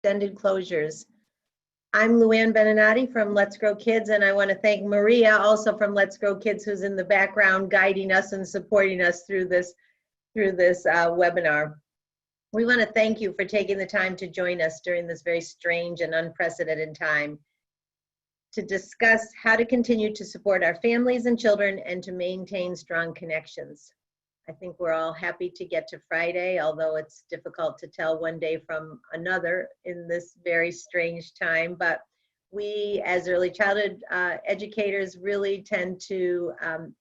extended closures. I'm Luann Beninati from Let's Grow Kids, and I want to thank Maria, also from Let's Grow Kids, who's in the background guiding us and supporting us through this webinar. We want to thank you for taking the time to join us during this very strange and unprecedented time to discuss how to continue to support our families and children and to maintain strong connections. I think we're all happy to get to Friday, although it's difficult to tell one day from another in this very strange time. But we, as early childhood educators, really tend to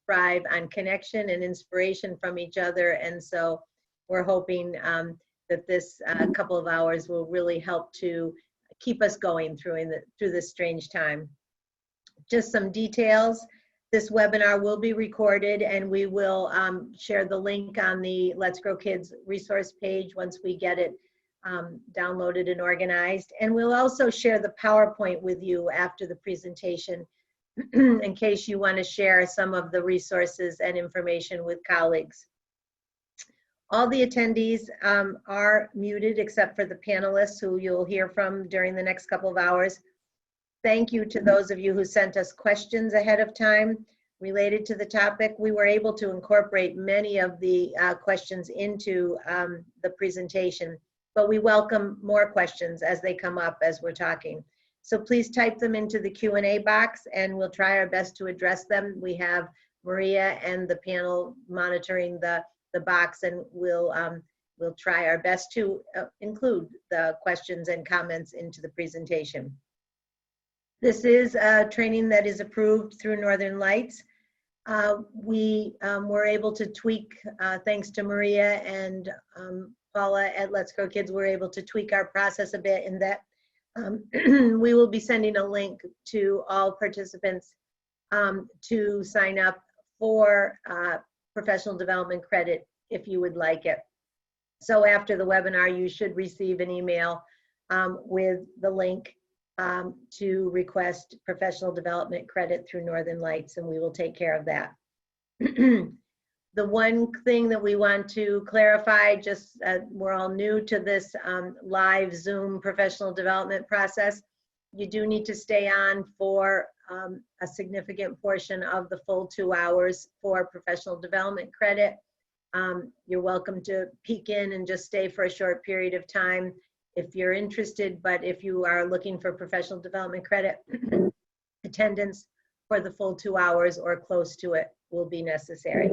thrive on connection and inspiration from each other. And so we're hoping that this couple of hours will really help to keep us going through this strange time. Just some details. This webinar will be recorded, and we will share the link on the Let's Grow Kids resource page once we get it downloaded and organized. And we'll also share the PowerPoint with you after the presentation in case you want to share some of the resources and information with colleagues. All the attendees are muted except for the panelists who you'll hear from during the next couple of hours. Thank you to those of you who sent us questions ahead of time related to the topic. We were able to incorporate many of the questions into the presentation, but we welcome more questions as they come up as we're talking. So please type them into the Q&A box and we'll try our best to address them. We have Maria and the panel monitoring the box, and we'll try our best to include the questions and comments into the presentation. This is a training that is approved through Northern Lights. We were able to tweak, thanks to Maria and Paula at Let's Grow Kids, we're able to tweak our process a bit in that we will be sending a link to all participants to sign up for professional development credit if you would like it. So after the webinar, you should receive an email with the link to request professional development credit through Northern Lights, and we will take care of that. The one thing that we want to clarify, just we're all new to this live Zoom professional development process. You do need to stay on for a significant portion of the full 2 hours for professional development credit. You're welcome to peek in and just stay for a short period of time if you're interested, but if you are looking for professional development credit, attendance for the full 2 hours or close to it will be necessary.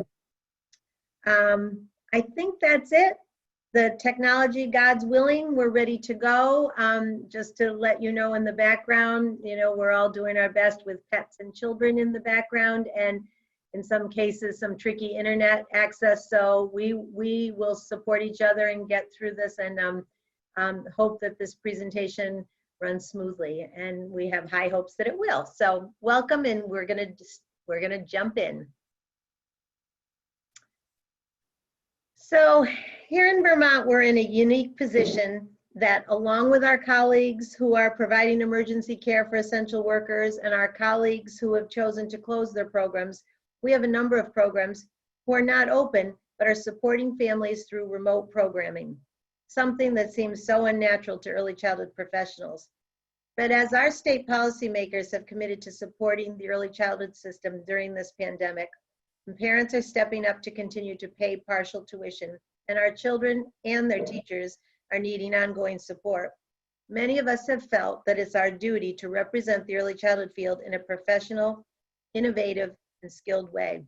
I think that's it. The technology, God's willing, we're ready to go. Just to let you know in the background, you know, we're all doing our best with pets and children in the background, and in some cases, some tricky internet access. So we will support each other and get through this, and hope that this presentation runs smoothly, and we have high hopes that it will. So welcome, and we're gonna jump in. So here in Vermont, we're in a unique position that, along with our colleagues who are providing emergency care for essential workers and our colleagues who have chosen to close their programs, we have a number of programs who are not open but are supporting families through remote programming, something that seems so unnatural to early childhood professionals. But as our state policymakers have committed to supporting the early childhood system during this pandemic, and parents are stepping up to continue to pay partial tuition, and our children and their teachers are needing ongoing support, many of us have felt that it's our duty to represent the early childhood field in a professional, innovative, and skilled way.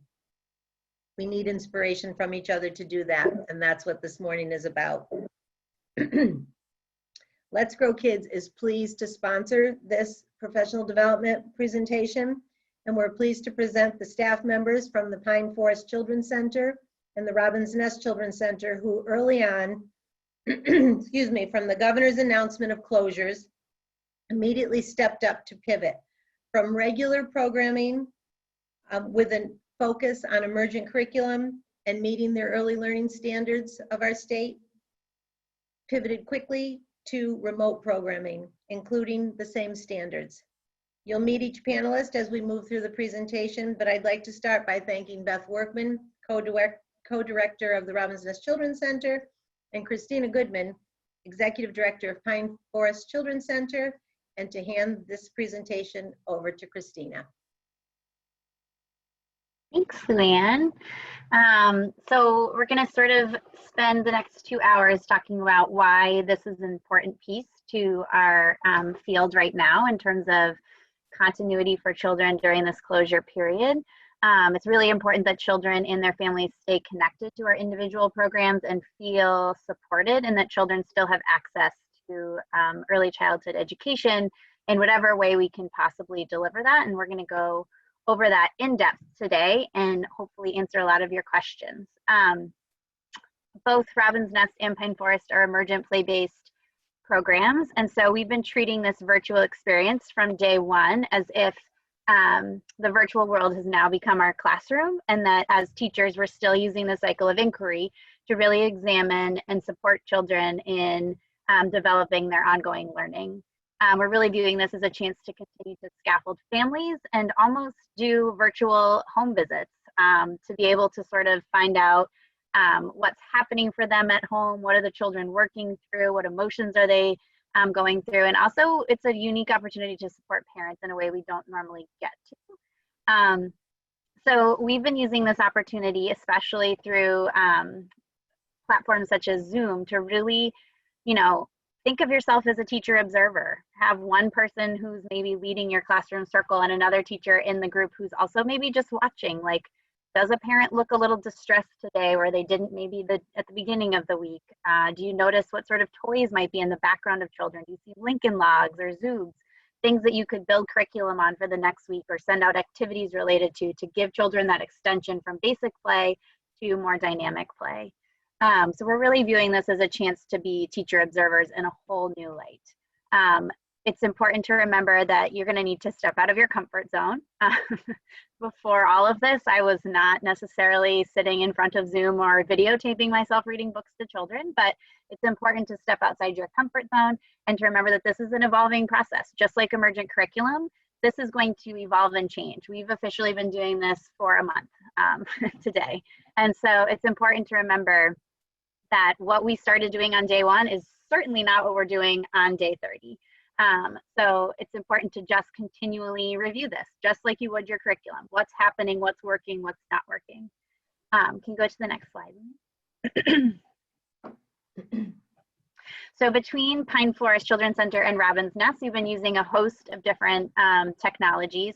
We need inspiration from each other to do that, and that's what this morning is about. Let's Grow Kids is pleased to sponsor this professional development presentation, and we're pleased to present the staff members from the Pine Forest Children's Center and the Robin's Nest Children's Center who early on, excuse me, from the governor's announcement of closures, immediately stepped up to pivot from regular programming with a focus on emergent curriculum and meeting their early learning standards of our state, pivoted quickly to remote programming, including the same standards. You'll meet each panelist as we move through the presentation, but I'd like to start by thanking Beth Workman, co-director of the Robin's Nest Children's Center, and Christina Goodwin, Executive Director of Pine Forest Children's Center, and to hand this presentation over to Christina. Thanks, Luann. So we're going to sort of spend the next 2 hours talking about why this is an important piece to our field right now in terms of continuity for children during this closure period. It's really important that children and their families stay connected to our individual programs and feel supported, and that children still have access to early childhood education in whatever way we can possibly deliver that. And we're going to go over that in depth today and hopefully answer a lot of your questions. Both Robin's Nest and Pine Forest are emergent play-based programs. And so we've been treating this virtual experience from day one as if the virtual world has now become our classroom, and that as teachers, we're still using the cycle of inquiry to really examine and support children in developing their ongoing learning. We're really viewing this as a chance to continue to scaffold families and almost do virtual home visits to be able to sort of find out what's happening for them at home, what are the children working through, what emotions are they going through, and also it's a unique opportunity to support parents in a way we don't normally get to. So we've been using this opportunity, especially through platforms such as Zoom, to really, think of yourself as a teacher observer. Have one person who's maybe leading your classroom circle and another teacher in the group who's also maybe just watching. Like, does a parent look a little distressed today where they didn't maybe at the beginning of the week? Do you notice what sort of toys might be in the background of children? Do you see Lincoln Logs or Zoogs? Things that you could build curriculum on for the next week or send out activities related to give children that extension from basic play to more dynamic play. So we're really viewing this as a chance to be teacher observers in a whole new light. It's important to remember that you're going to need to step out of your comfort zone. Before all of this, I was not necessarily sitting in front of Zoom or videotaping myself reading books to children, but it's important to step outside your comfort zone and to remember that this is an evolving process. Just like emergent curriculum, this is going to evolve and change. We've officially been doing this for a month today. And so it's important to remember that what we started doing on day one is certainly not what we're doing on day 30. So it's important to just continually review this, just like you would your curriculum. What's happening, what's working, what's not working. Can you go to the next slide? So between Pine Forest Children's Center and Robin's Nest, we've been using a host of different technologies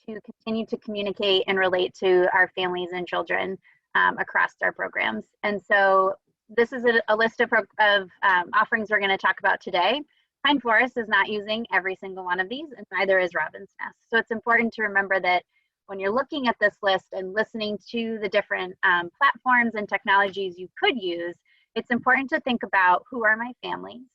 to continue to communicate and relate to our families and children across our programs. And so this is a list of offerings we're going to talk about today. Pine Forest is not using every single one of these, and neither is Robin's Nest. So it's important to remember that when you're looking at this list and listening to the different platforms and technologies you could use, it's important to think about, who are my families?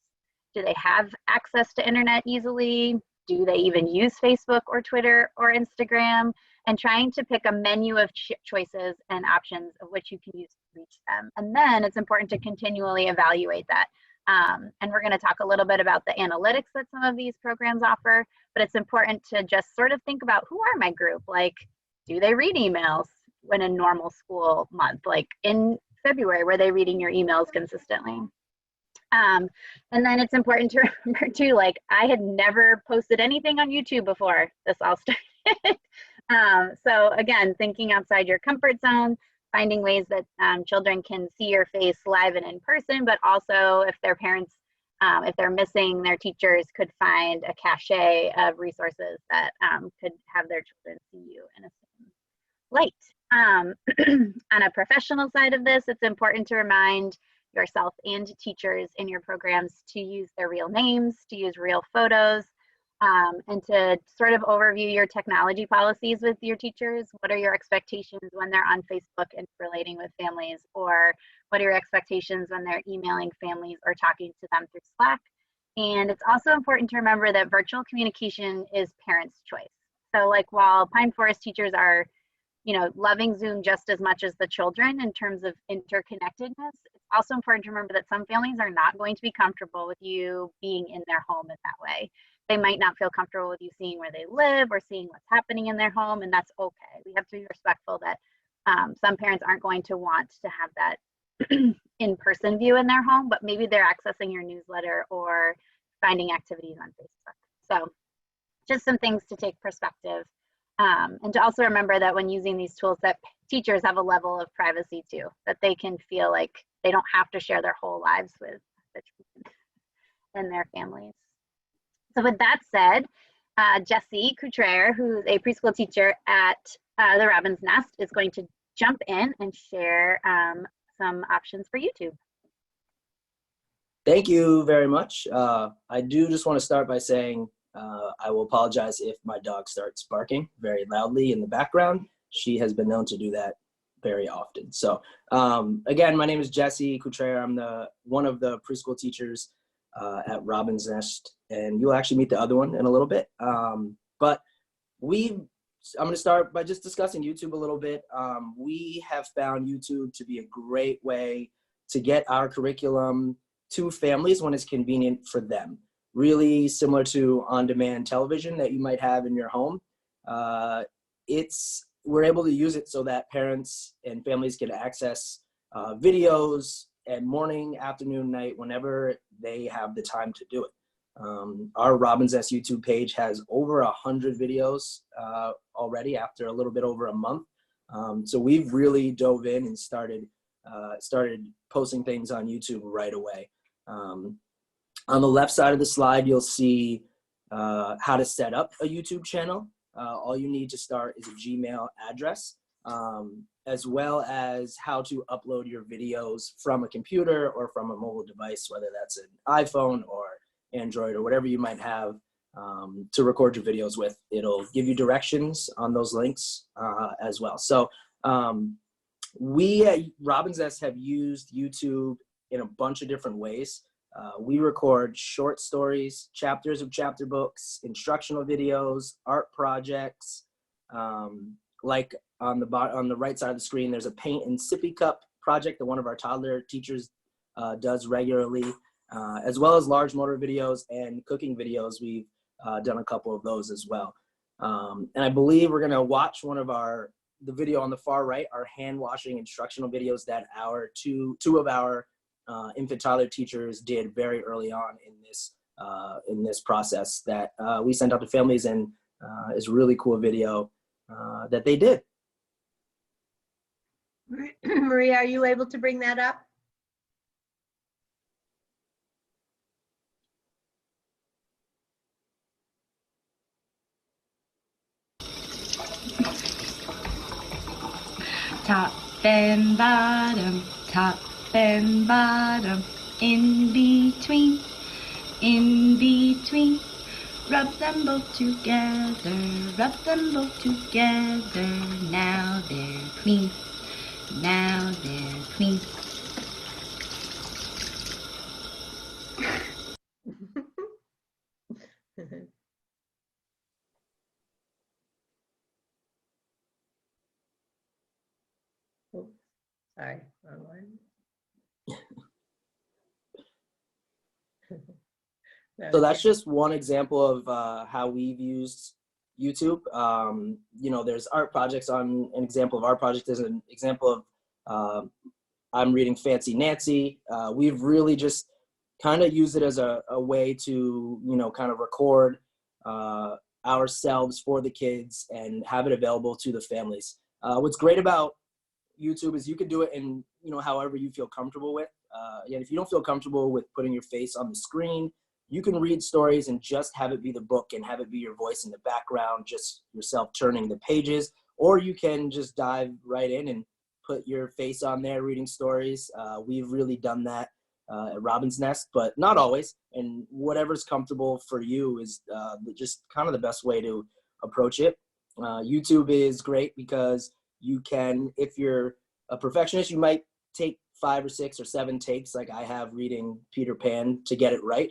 Do they have access to internet easily? Do they even use Facebook or Twitter or Instagram? And trying to pick a menu of choices and options of which you can use to reach them. And then it's important to continually evaluate that. And we're going to talk a little bit about the analytics that some of these programs offer, but it's important to just sort of think about, who are my group? Like, do they read emails in a normal school month? Like in February, were they reading your emails consistently? And then it's important to remember too, like, I had never posted anything on YouTube before this all started. So again, thinking outside your comfort zone, finding ways that children can see your face live and in person, but also if their parents, if they're missing their teachers, could find a cache of resources that could have their children see you in a light. On a professional side of this, it's important to remind yourself and teachers in your programs to use their real names, to use real photos, and to sort of overview your technology policies with your teachers. What are your expectations when they're on Facebook and relating with families? Or what are your expectations when they're emailing families or talking to them through Slack? And it's also important to remember that virtual communication is parents' choice. So like, while Pine Forest teachers are, loving Zoom just as much as the children in terms of interconnectedness, it's also important to remember that some families are not going to be comfortable with you being in their home in that way. They might not feel comfortable with you seeing where they live or seeing what's happening in their home, and that's okay. We have to be respectful that some parents aren't going to want to have that in-person view in their home, but maybe they're accessing your newsletter or finding activities on Facebook. So just some things to take perspective. And to also remember that when using these tools that teachers have a level of privacy too, that they can feel like they don't have to share their whole lives with the children and their families. So with that said, Jessie Couture, who's a preschool teacher at the Robin's Nest, is going to jump in and share some options for YouTube. Thank you very much. I do just want to start by saying I will apologize if my dog starts barking very loudly in the background. She has been known to do that very often. So again, my name is Jessie Couture. I'm one of the preschool teachers at Robin's Nest, and you'll actually meet the other one in a little bit. But I'm going to start by just discussing YouTube a little bit. We have found YouTube to be a great way to get our curriculum to families when it's convenient for them. Really similar to on-demand television that you might have in your home. We're able to use it so that parents and families can access videos at morning, afternoon, night, whenever they have the time to do it. Our Robin's Nest YouTube page has over 100 videos already after a little bit over a month. So we've really dove in and started posting things on YouTube right away. On the left side of the slide, you'll see how to set up a YouTube channel. All you need to start is a Gmail address, as well as how to upload your videos from a computer or from a mobile device, whether that's an iPhone or Android or whatever you might have to record your videos with. It'll give you directions on those links as well. So we at Robin's Nest have used YouTube in a bunch of different ways. We record short stories, chapters of chapter books, instructional videos, art projects. Like on the right side of the screen, there's a paint and sippy cup project that one of our toddler teachers does regularly, as well as large motor videos and cooking videos. We've done a couple of those as well. And I believe we're gonna watch the video on the far right, our hand washing instructional videos that two of our infant toddler teachers did very early on in this process that we sent out to families, and is a really cool video that they did. Maria, are you able to bring that up? Top and bottom, top and bottom, in between, rub them both together, now they're clean, now they're clean. Oops, sorry, wrong one. So that's just one example of how we've used YouTube. You know, there's art projects on an example of our project. There's an example of I'm reading Fancy Nancy. We've really just kind of used it as a way to, you know, kind of record ourselves for the kids and have it available to the families. What's great about YouTube is you can do it in, you know, however you feel comfortable with. Again, if you don't feel comfortable with putting your face on the screen, you can read stories and just have it be the book and have it be your voice in the background, just yourself turning the pages, or you can just dive right in and put your face on there reading stories. We've really done that at Robin's Nest, but not always. And whatever's comfortable for you is just kind of the best way to approach it. YouTube is great because you can, if you're a perfectionist, you might take 5 or 6 or 7 takes like I have reading Peter Pan to get it right.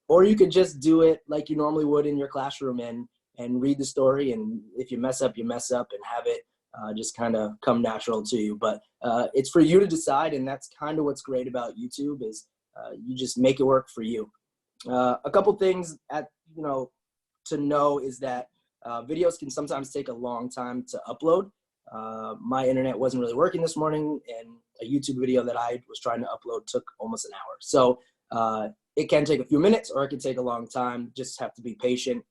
Or you could just do it like you normally would in your classroom and read the story, and if you mess up, you mess up, and have it just kind of come natural to you. But it's for you to decide, and that's kind of what's great about YouTube is you just make it work for you. A couple things to know is that videos can sometimes take a long time to upload. My internet wasn't really working this morning, and a YouTube video that I was trying to upload took almost an hour. So it can take a few minutes or it can take a long time. Just have to be patient.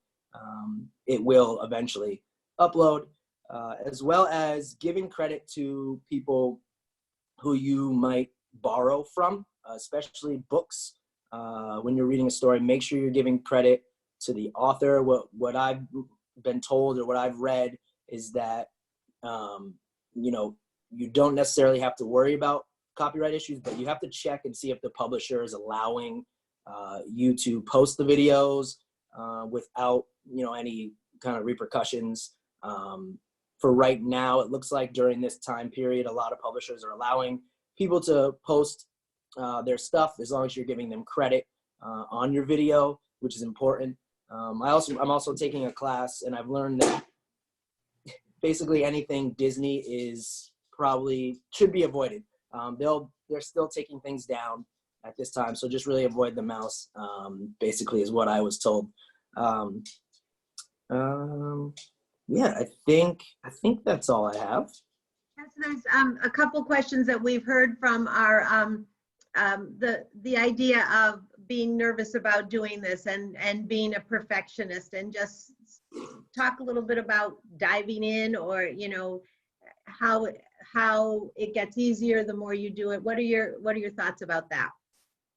It will eventually upload, as well as giving credit to people who you might borrow from, especially books. When you're reading a story, make sure you're giving credit to the author. What I've been told or what I've read is that, you know, you don't necessarily have to worry about copyright issues, but you have to check and see if the publisher is allowing you to post the videos without, you know, any kind of repercussions. For right now, it looks like during this time period, a lot of publishers are allowing people to post their stuff as long as you're giving them credit on your video, which is important. I'm also taking a class, and I've learned that basically anything Disney is probably should be avoided. They're still taking things down at this time, so just really avoid the mouse. Basically, is what I was told. Yeah, I think that's all I have. Yes, there's a couple questions that we've heard from our the idea of being nervous about doing this and being a perfectionist, and just talk a little bit about diving in, or you know how it gets easier the more you do it. What are your thoughts about that?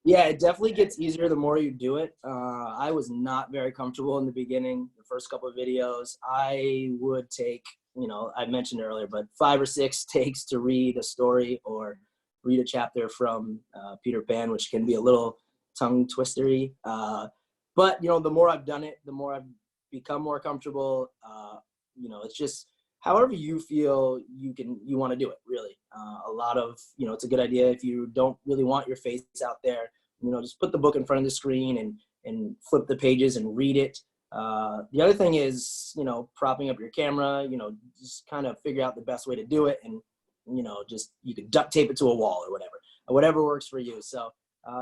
Yeah, it definitely gets easier the more you do it. I was not very comfortable in the beginning. The first couple of videos, I would take, you know, I mentioned earlier, but 5 or 6 takes to read a story or read a chapter from Peter Pan, which can be a little tongue twistery. But, you know, the more I've done it, the more I've become more comfortable. You know, it's just however you feel you want to do it, really. A lot of, you know, it's a good idea if you don't really want your face out there, you know, just put the book in front of the screen and flip the pages and read it. The other thing is, you know, propping up your camera, you know, just kind of figure out the best way to do it. And, you know, just you can duct tape it to a wall or whatever works for you. So,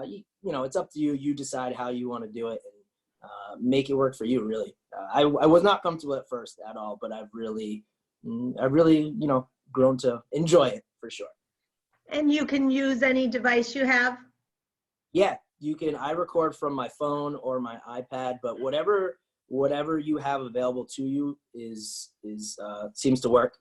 you know, it's up to you. You decide how you want to do it and make it work for you, really. I was not comfortable at first at all, but I've really, you know, grown to enjoy it for sure. And you can use any device you have? Yeah, you can. I record from my phone or my iPad, but whatever you have available to you seems to work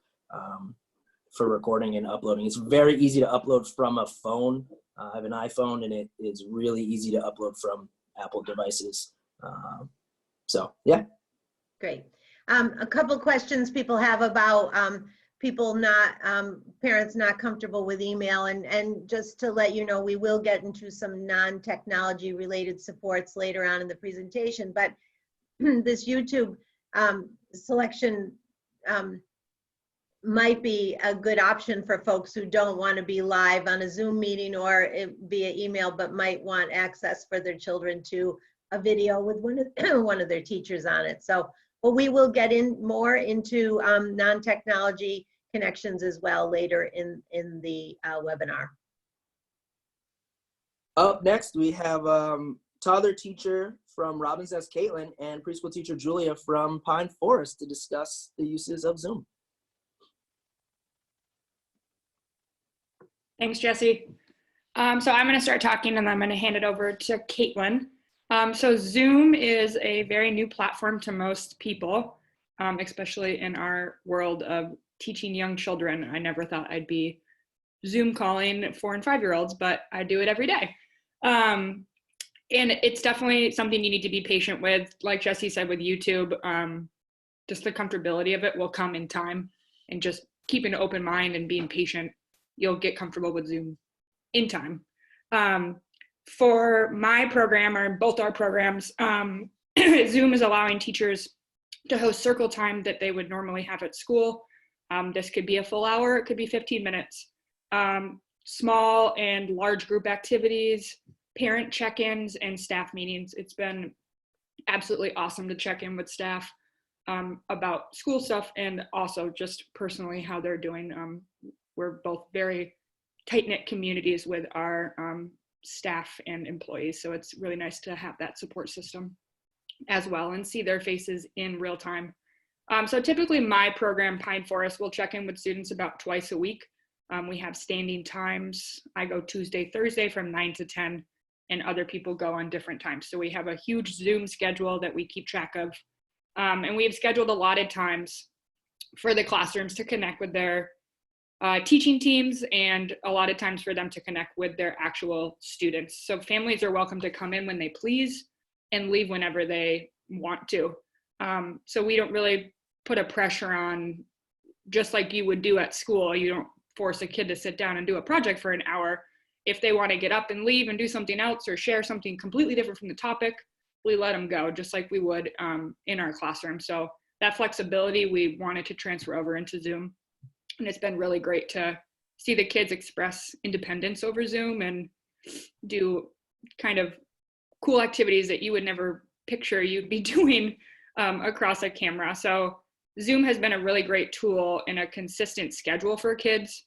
for recording and uploading. It's very easy to upload from a phone. I have an iPhone, and it is really easy to upload from Apple devices. So yeah. Great. A couple questions people have about parents not comfortable with email, and just to let you know, we will get into some non-technology related supports later on in the presentation, but this YouTube selection might be a good option for folks who don't want to be live on a Zoom meeting or via email, but might want access for their children to a video with one of their teachers on it. So, well, we will get more into non-technology connections as well later in the webinar. Up next, we have toddler teacher from Robbins S. Caitlin and preschool teacher Julia from Pine Forest to discuss the uses of Zoom. Thanks, Jesse. So I'm going to start talking, and then I'm going to hand it over to Caitlin. So Zoom is a very new platform to most people, especially in our world of teaching young children. I never thought I'd be Zoom calling 4 and 5-year-olds, but I do it every day. And it's definitely something you need to be patient with. Like Jesse said with YouTube, just the comfortability of it will come in time, and just keeping an open mind and being patient, you'll get comfortable with Zoom in time. For my program, or both our programs, Zoom is allowing teachers to host circle time that they would normally have at school. This could be a full hour, it could be 15 minutes. Small and large group activities, parent check-ins, and staff meetings. It's been absolutely awesome to check in with staff about school stuff, and also just personally how they're doing. We're both very tight-knit communities with our staff and employees, so it's really nice to have that support system as well and see their faces in real time. So typically my program, Pine Forest, will check in with students about twice a week. We have standing times. I go Tuesday, Thursday from 9 to 10, and other people go on different times. So we have a huge Zoom schedule that we keep track of. And we have scheduled allotted times for the classrooms to connect with their teaching teams, and a lot of times for them to connect with their actual students. So families are welcome to come in when they please and leave whenever they want to. So we don't really put a pressure on, just like you would do at school. You don't force a kid to sit down and do a project for an hour. If they want to get up and leave and do something else or share something completely different from the topic, we let them go, just like we would in our classroom. So that flexibility we wanted to transfer over into Zoom. And it's been really great to see the kids express independence over Zoom and do kind of cool activities that you would never picture you'd be doing across a camera. So Zoom has been a really great tool and a consistent schedule for kids.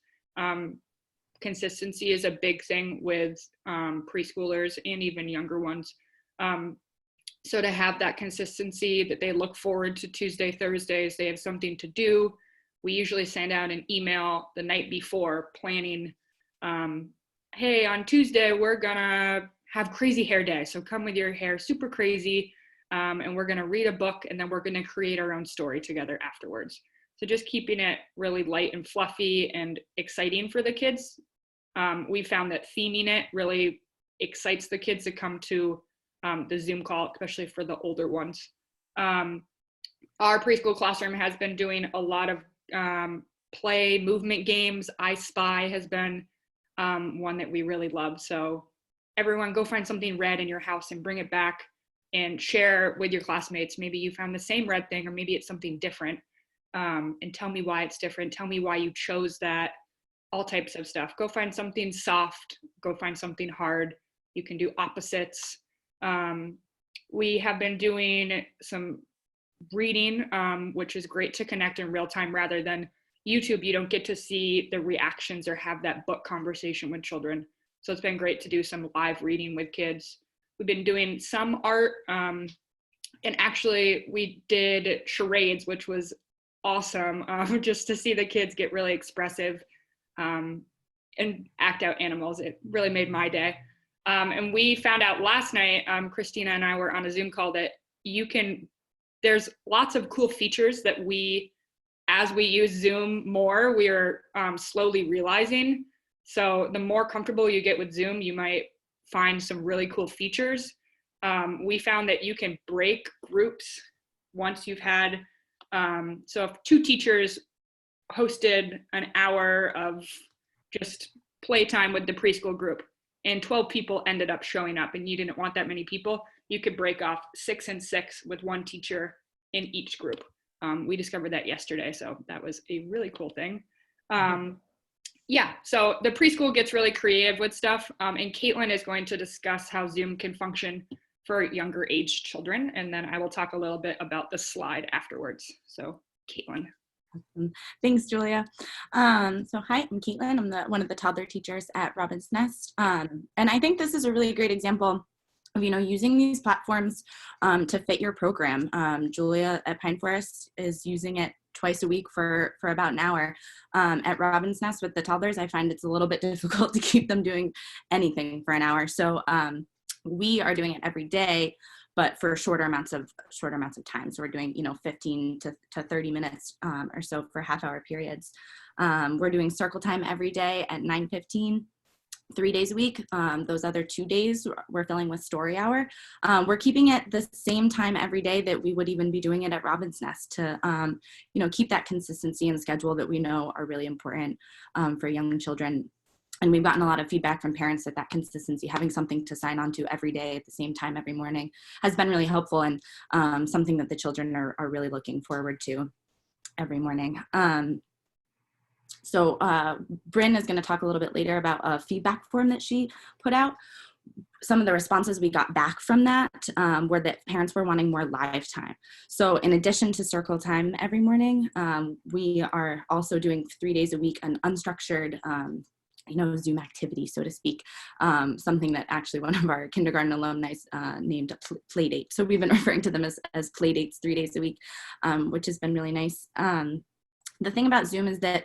Consistency is a big thing with preschoolers and even younger ones. So to have that consistency that they look forward to Tuesday, Thursdays, they have something to do. We usually send out an email the night before planning, hey, on Tuesday, we're gonna have crazy hair day. So come with your hair super crazy, and we're gonna read a book, and then we're gonna create our own story together afterwards. So just keeping it really light and fluffy and exciting for the kids. We found that theming it really excites the kids to come to the Zoom call, especially for the older ones. Our preschool classroom has been doing a lot of play movement games. I Spy has been one that we really love. So everyone go find something red in your house and bring it back and share with your classmates. Maybe you found the same red thing, or maybe it's something different. And tell me why it's different. Tell me why you chose that. All types of stuff. Go find something soft. Go find something hard. You can do opposites. We have been doing some reading, which is great to connect in real time rather than YouTube. You don't get to see the reactions or have that book conversation with children. So it's been great to do some live reading with kids. We've been doing some art, and actually we did charades, which was awesome, just to see the kids get really expressive and act out animals. It really made my day. And we found out last night, Christina and I were on a Zoom call, that there's lots of cool features that as we use Zoom more, we are slowly realizing. So the more comfortable you get with Zoom, you might find some really cool features. We found that you can break groups once you've had, so if 2 teachers hosted an hour of just playtime with the preschool group and 12 people ended up showing up and you didn't want that many people, you could break off 6 and 6 with 1 teacher in each group. We discovered that yesterday, so that was a really cool thing. Yeah, so the preschool gets really creative with stuff, and Caitlin is going to discuss how Zoom can function for younger age children, and then I will talk a little bit about the slide afterwards. So Caitlin. Thanks, Julia. So hi, I'm Caitlin. I'm one of the toddler teachers at Robin's Nest. And I think this is a really great example of, using these platforms to fit your program. Julia at Pine Forest is using it twice a week for about an hour. At Robin's Nest with the toddlers, I find it's a little bit difficult to keep them doing anything for an hour. So we are doing it every day, but for shorter amounts of time. So we're doing, 15 to 30 minutes or so for half-hour periods. We're doing circle time every day at 9:15, 3 days a week. Those other 2 days we're filling with story hour. We're keeping it the same time every day that we would even be doing it at Robin's Nest to, keep that consistency and schedule that we know are really important for young children. And we've gotten a lot of feedback from parents that consistency, having something to sign on to every day at the same time every morning, has been really helpful and something that the children are really looking forward to every morning. So Bryn is going to talk a little bit later about a feedback form that she put out. Some of the responses we got back from that were that parents were wanting more live time. So in addition to circle time every morning, we are also doing 3 days a week an unstructured Zoom activity, so to speak, something that actually one of our kindergarten alumni named a play date. So we've been referring to them as play dates 3 days a week, which has been really nice. The thing about Zoom is that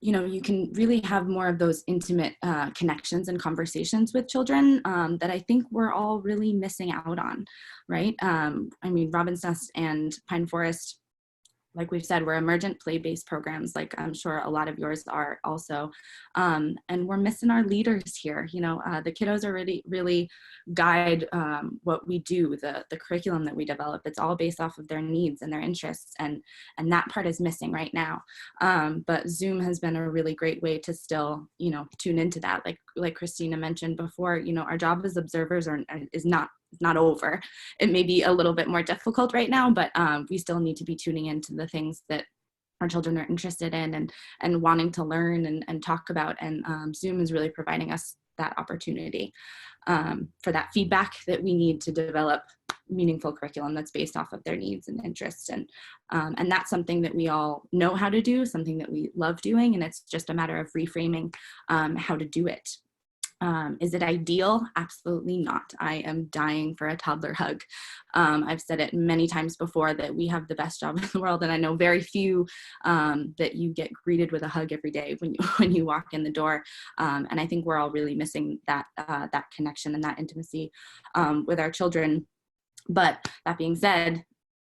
you can really have more of those intimate connections and conversations with children that I think we're all really missing out on, right? I mean, Robin's Nest and Pine Forest, like we've said, we're emergent play-based programs, like I'm sure a lot of yours are also. And we're missing our leaders here. The kiddos are really guide what we do, the curriculum that we develop. It's all based off of their needs and their interests, and that part is missing right now. But Zoom has been a really great way to still, tune into that. Like Christina mentioned before, our job as observers is not over. It may be a little bit more difficult right now, but we still need to be tuning into the things that our children are interested in and wanting to learn and talk about. And Zoom is really providing us that opportunity for that feedback that we need to develop meaningful curriculum that's based off of their needs and interests. And that's something that we all know how to do, something that we love doing, and it's just a matter of reframing how to do it. Is it ideal? Absolutely not. I am dying for a toddler hug. I've said it many times before that we have the best job in the world, and I know very few that you get greeted with a hug every day when you walk in the door. And I think we're all really missing that connection and that intimacy with our children. But that being said,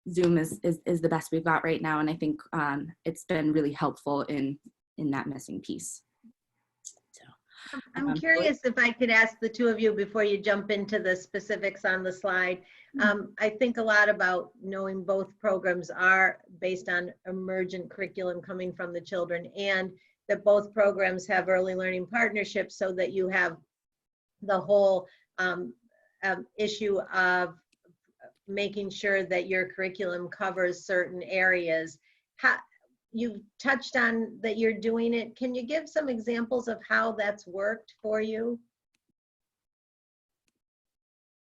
Zoom is the best we've got right now, and I think it's been really helpful in that missing piece. I'm curious if I could ask the two of you before you jump into the specifics on the slide. I think a lot about knowing both programs are based on emergent curriculum coming from the children, and that both programs have early learning partnerships, so that you have the whole issue of making sure that your curriculum covers certain areas. You've touched on that you're doing it. Can you give some examples of how that's worked for you?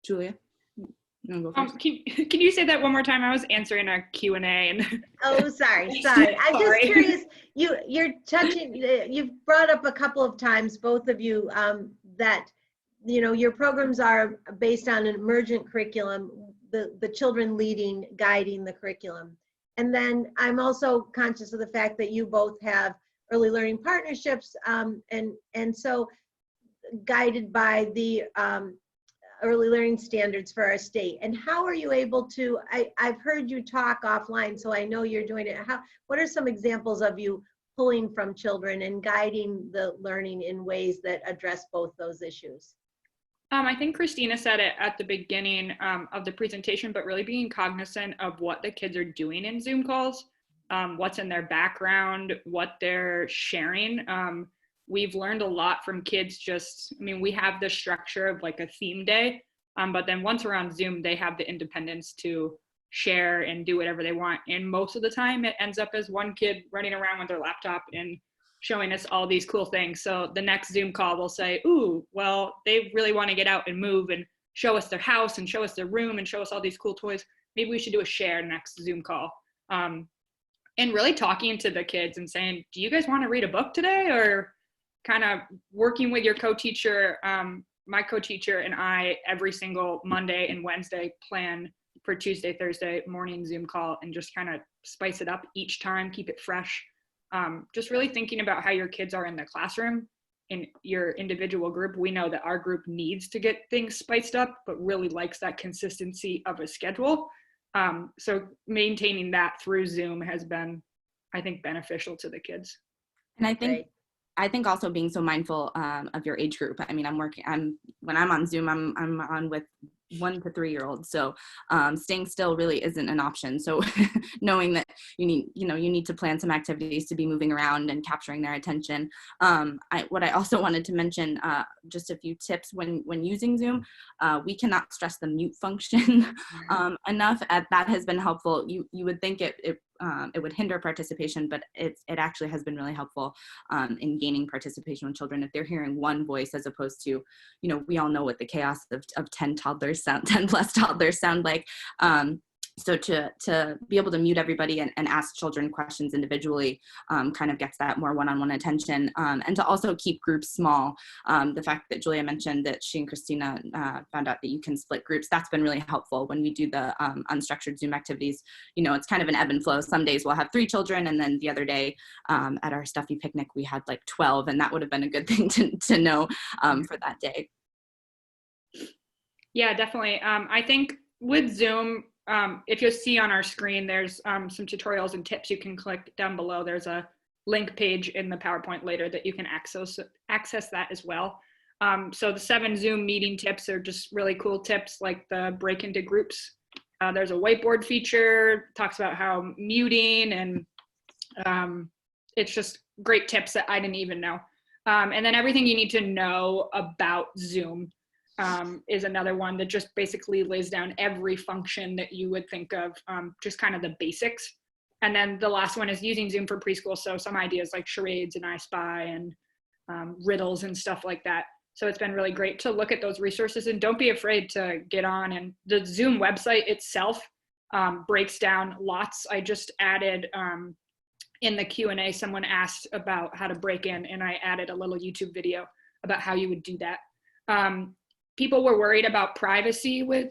Julia, you wanna go first? Can you say that one more time? I was answering a Q&A and Oh, sorry. I'm just curious. You've brought up a couple of times, both of you, that your programs are based on an emergent curriculum, the children leading, guiding the curriculum. And then I'm also conscious of the fact that you both have early learning partnerships, and so guided by the early learning standards for our state. And how are you able to, I've heard you talk offline, so I know you're doing it. What are some examples of you pulling from children and guiding the learning in ways that address both those issues? I think Christina said it at the beginning of the presentation, but really being cognizant of what the kids are doing in Zoom calls, what's in their background, what they're sharing. We've learned a lot from kids we have the structure of like a theme day, but then once we're on Zoom, they have the independence to share and do whatever they want. And most of the time it ends up as one kid running around with their laptop and showing us all these cool things. So the next Zoom call will say, ooh, well, they really want to get out and move and show us their house and show us their room and show us all these cool toys. Maybe we should do a share next Zoom call. And really talking to the kids and saying, do you guys want to read a book today? Or kind of working with your co-teacher. My co-teacher and I, every single Monday and Wednesday, plan for Tuesday, Thursday morning Zoom call and just kind of spice it up each time, keep it fresh. Just really thinking about how your kids are in the classroom, in your individual group. We know that our group needs to get things spiced up, but really likes that consistency of a schedule. So maintaining that through Zoom has been, I think, beneficial to the kids. And I think also being so mindful of your age group. I mean, when I'm on Zoom, I'm on with 1 to 3 year olds. So staying still really isn't an option. So knowing that you need to plan some activities to be moving around and capturing their attention. What I also wanted to mention, just a few tips when using Zoom, we cannot stress the mute function enough. That has been helpful. You would think it would hinder participation, but it actually has been really helpful in gaining participation with children if they're hearing one voice, as opposed to, we all know what the chaos of 10 plus toddlers sound like. So to be able to mute everybody and ask children questions individually kind of gets that more one-on-one attention, and to also keep groups small. The fact that Julia mentioned that she and Christina found out that you can split groups, that's been really helpful when we do the unstructured Zoom activities. You know, it's kind of an ebb and flow. Some days we'll have 3 children, and then the other day at our stuffy picnic we had like 12, and that would have been a good thing to know for that day. Yeah, definitely. I think with Zoom, if you'll see on our screen, there's some tutorials and tips you can click down below. There's a link page in the PowerPoint later that you can access that as well. So the 7 Zoom meeting tips are just really cool tips, like the break into groups. There's a whiteboard feature, talks about how muting, and it's just great tips that I didn't even know. And then everything you need to know about Zoom is another one that just basically lays down every function that you would think of, just kind of the basics. And then the last one is using Zoom for preschool. So some ideas like charades and I Spy and riddles and stuff like that. So it's been really great to look at those resources, and don't be afraid to get on. And the Zoom website itself breaks down lots. I just added in the Q&A, someone asked about how to break in, and I added a little YouTube video about how you would do that. People were worried about privacy with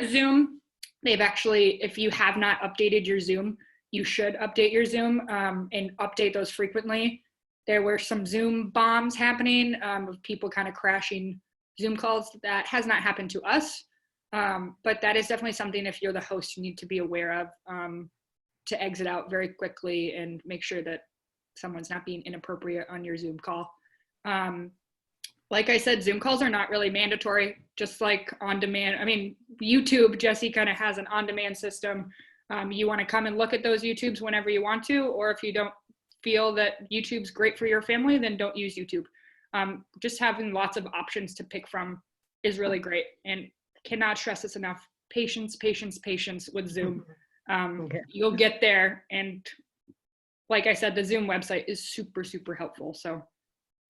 Zoom. They've actually, if you have not updated your Zoom, you should update your Zoom and update those frequently. There were some Zoom bombs happening of people kind of crashing Zoom calls. That has not happened to us, but that is definitely something, if you're the host, you need to be aware of, to exit out very quickly and make sure that someone's not being inappropriate on your Zoom call. Like I said, Zoom calls are not really mandatory, just like on demand. I mean, YouTube, Jesse kind of has an on-demand system. You want to come and look at those YouTubes whenever you want to, or if you don't feel that YouTube's great for your family, then don't use YouTube. Just having lots of options to pick from is really great, and cannot stress this enough. Patience, patience, patience with Zoom. You'll get there. And like I said, the Zoom website is super, super helpful. So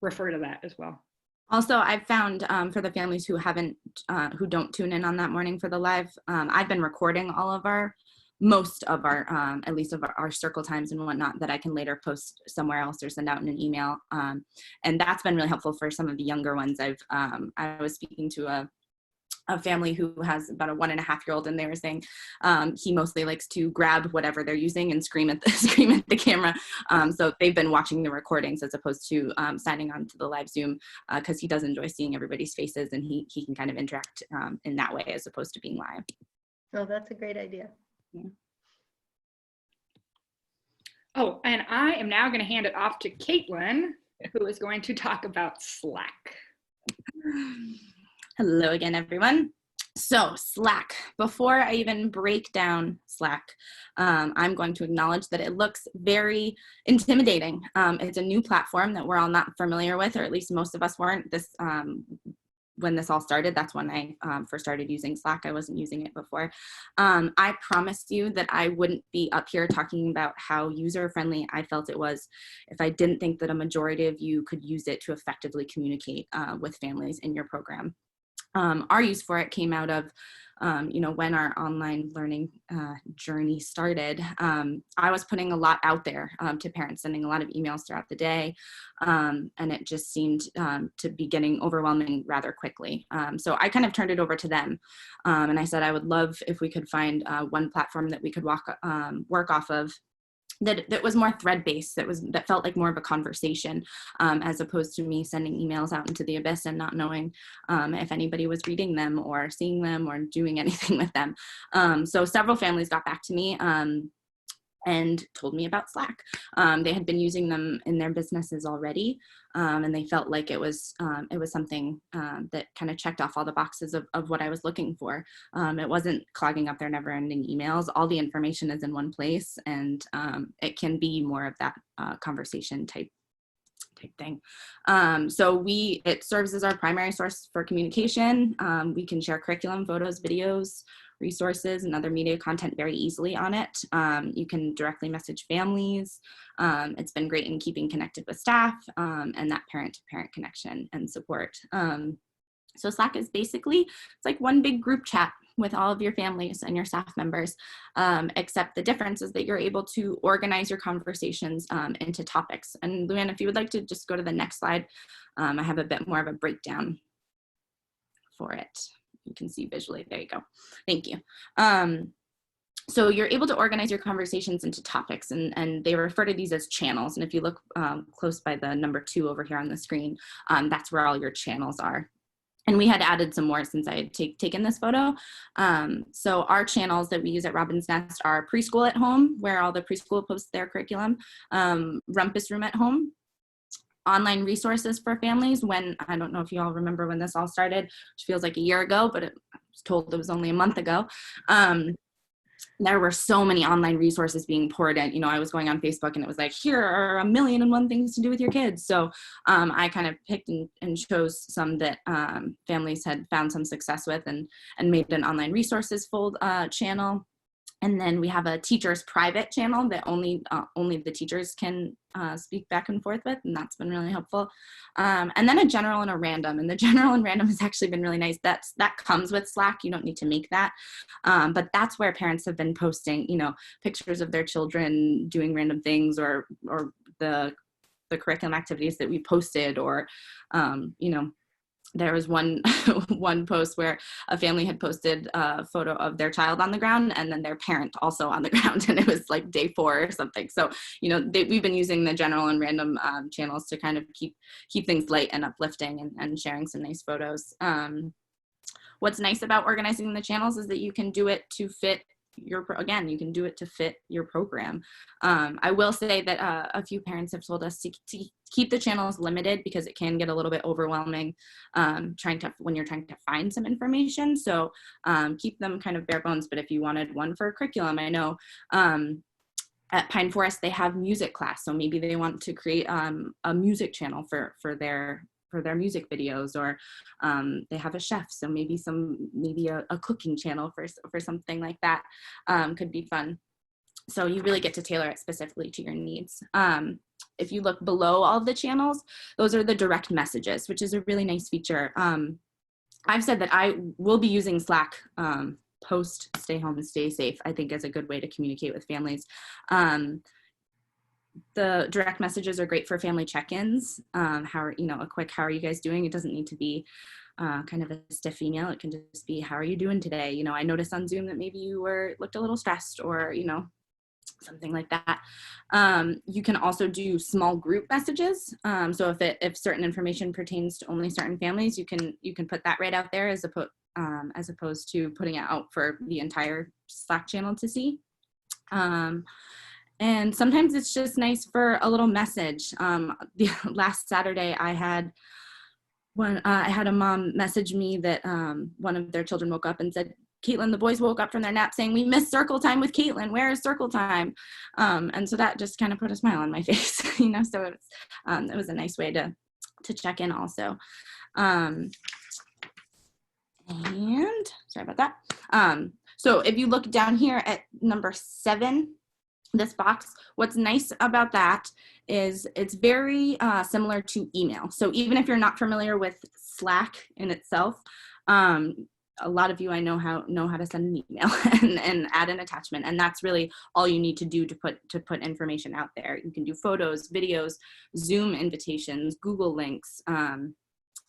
refer to that as well. Also, I've found for the families who don't tune in on that morning for the live, I've been recording most of our, at least of our circle times and whatnot, that I can later post somewhere else or send out in an email. And that's been really helpful for some of the younger ones. I was speaking to a family who has about a 1.5-year-old, and they were saying he mostly likes to grab whatever they're using and scream at the camera. So they've been watching the recordings as opposed to signing on to the live Zoom, because he does enjoy seeing everybody's faces, and he can kind of interact in that way as opposed to being live. Oh, that's a great idea. Yeah. Oh, and I am now going to hand it off to Caitlin, who is going to talk about Slack. Hello again, everyone. So Slack, before I even break down Slack, I'm going to acknowledge that it looks very intimidating. It's a new platform that we're all not familiar with, or at least most of us weren't. When this all started, that's when I first started using Slack. I wasn't using it before. I promised you that I wouldn't be up here talking about how user-friendly I felt it was if I didn't think that a majority of you could use it to effectively communicate with families in your program. Our use for it came out of, when our online learning journey started. I was putting a lot out there to parents, sending a lot of emails throughout the day, and it just seemed to be getting overwhelming rather quickly. So I kind of turned it over to them, and I said I would love if we could find one platform that we could work off of, that was more thread-based, that felt like more of a conversation, as opposed to me sending emails out into the abyss and not knowing if anybody was reading them or seeing them or doing anything with them. So several families got back to me and told me about Slack. They had been using them in their businesses already, and they felt like it was something that kind of checked off all the boxes of what I was looking for. It wasn't clogging up their never-ending emails. All the information is in one place, and it can be more of that conversation type thing. So it serves as our primary source for communication. We can share curriculum, photos, videos, resources, and other media content very easily on it. You can directly message families. It's been great in keeping connected with staff, and that parent-to-parent connection and support. So Slack is basically, it's like one big group chat with all of your families and your staff members, except the difference is that you're able to organize your conversations into topics. And Luann, if you would like to just go to the next slide, I have a bit more of a breakdown for it. You can see visually, there you go. Thank you. So you're able to organize your conversations into topics, and they refer to these as channels. And if you look close by the number 2 over here on the screen, that's where all your channels are. And we had added some more since I had taken this photo. So our channels that we use at Robin's Nest are Preschool at Home, where all the preschool posts their curriculum, Rumpus Room at Home, online resources for families. When, I don't know if you all remember when this all started, which feels like a year ago, but I was told it was only a month ago. There were so many online resources being poured in. You know, I was going on Facebook and it was like, here are 1,000,001 things to do with your kids. So I kind of picked and chose some that families had found some success with, and made an online resources channel. And then we have a teachers private channel that only the teachers can speak back and forth with, and that's been really helpful. And then a general and a random, and the general and random has actually been really nice. That comes with Slack. You don't need to make that, but that's where parents have been posting, you know, pictures of their children doing random things, or the curriculum activities that we posted, or you know. There was one post where a family had posted a photo of their child on the ground and then their parent also on the ground, and it was like day 4 or something. So, you know, we've been using the general and random channels to kind of keep things light and uplifting, and sharing some nice photos. What's nice about organizing the channels is that you can do it to fit you can do it to fit your program. I will say that a few parents have told us to keep the channels limited, because it can get a little bit overwhelming when you're trying to find some information. So keep them kind of bare bones. But if you wanted one for curriculum, I know at Pine Forest they have music class, so maybe they want to create a music channel for their music videos, or they have a chef, so maybe a cooking channel for something like that could be fun. So you really get to tailor it specifically to your needs. If you look below all of the channels, those are the direct messages, which is a really nice feature. I've said that I will be using Slack post stay home and stay safe, I think, as a good way to communicate with families. The direct messages are great for family check-ins. A quick, how are you guys doing? It doesn't need to be kind of a stiff email. It can just be, how are you doing today? You know, I noticed on Zoom that maybe you looked a little stressed, or, you know, something like that. You can also do small group messages. So if certain information pertains to only certain families, you can put that right out there as opposed to putting it out for the entire Slack channel to see. And sometimes it's just nice for a little message. The last Saturday, I had a mom message me that one of their children woke up and said, Caitlin, the boys woke up from their nap saying, we missed circle time with Caitlin. Where is circle time? And so that just kind of put a smile on my face, you know, so it was a nice way to check in also. And sorry about that. So if you look down here at number 7, this box, what's nice about that is it's very similar to email. So even if you're not familiar with Slack in itself, a lot of you I know how to send an email and add an attachment, and that's really all you need to do to put information out there. You can do photos, videos, Zoom invitations, Google links,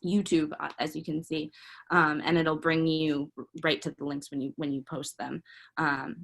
YouTube, as you can see, and it'll bring you right to the links when you post them.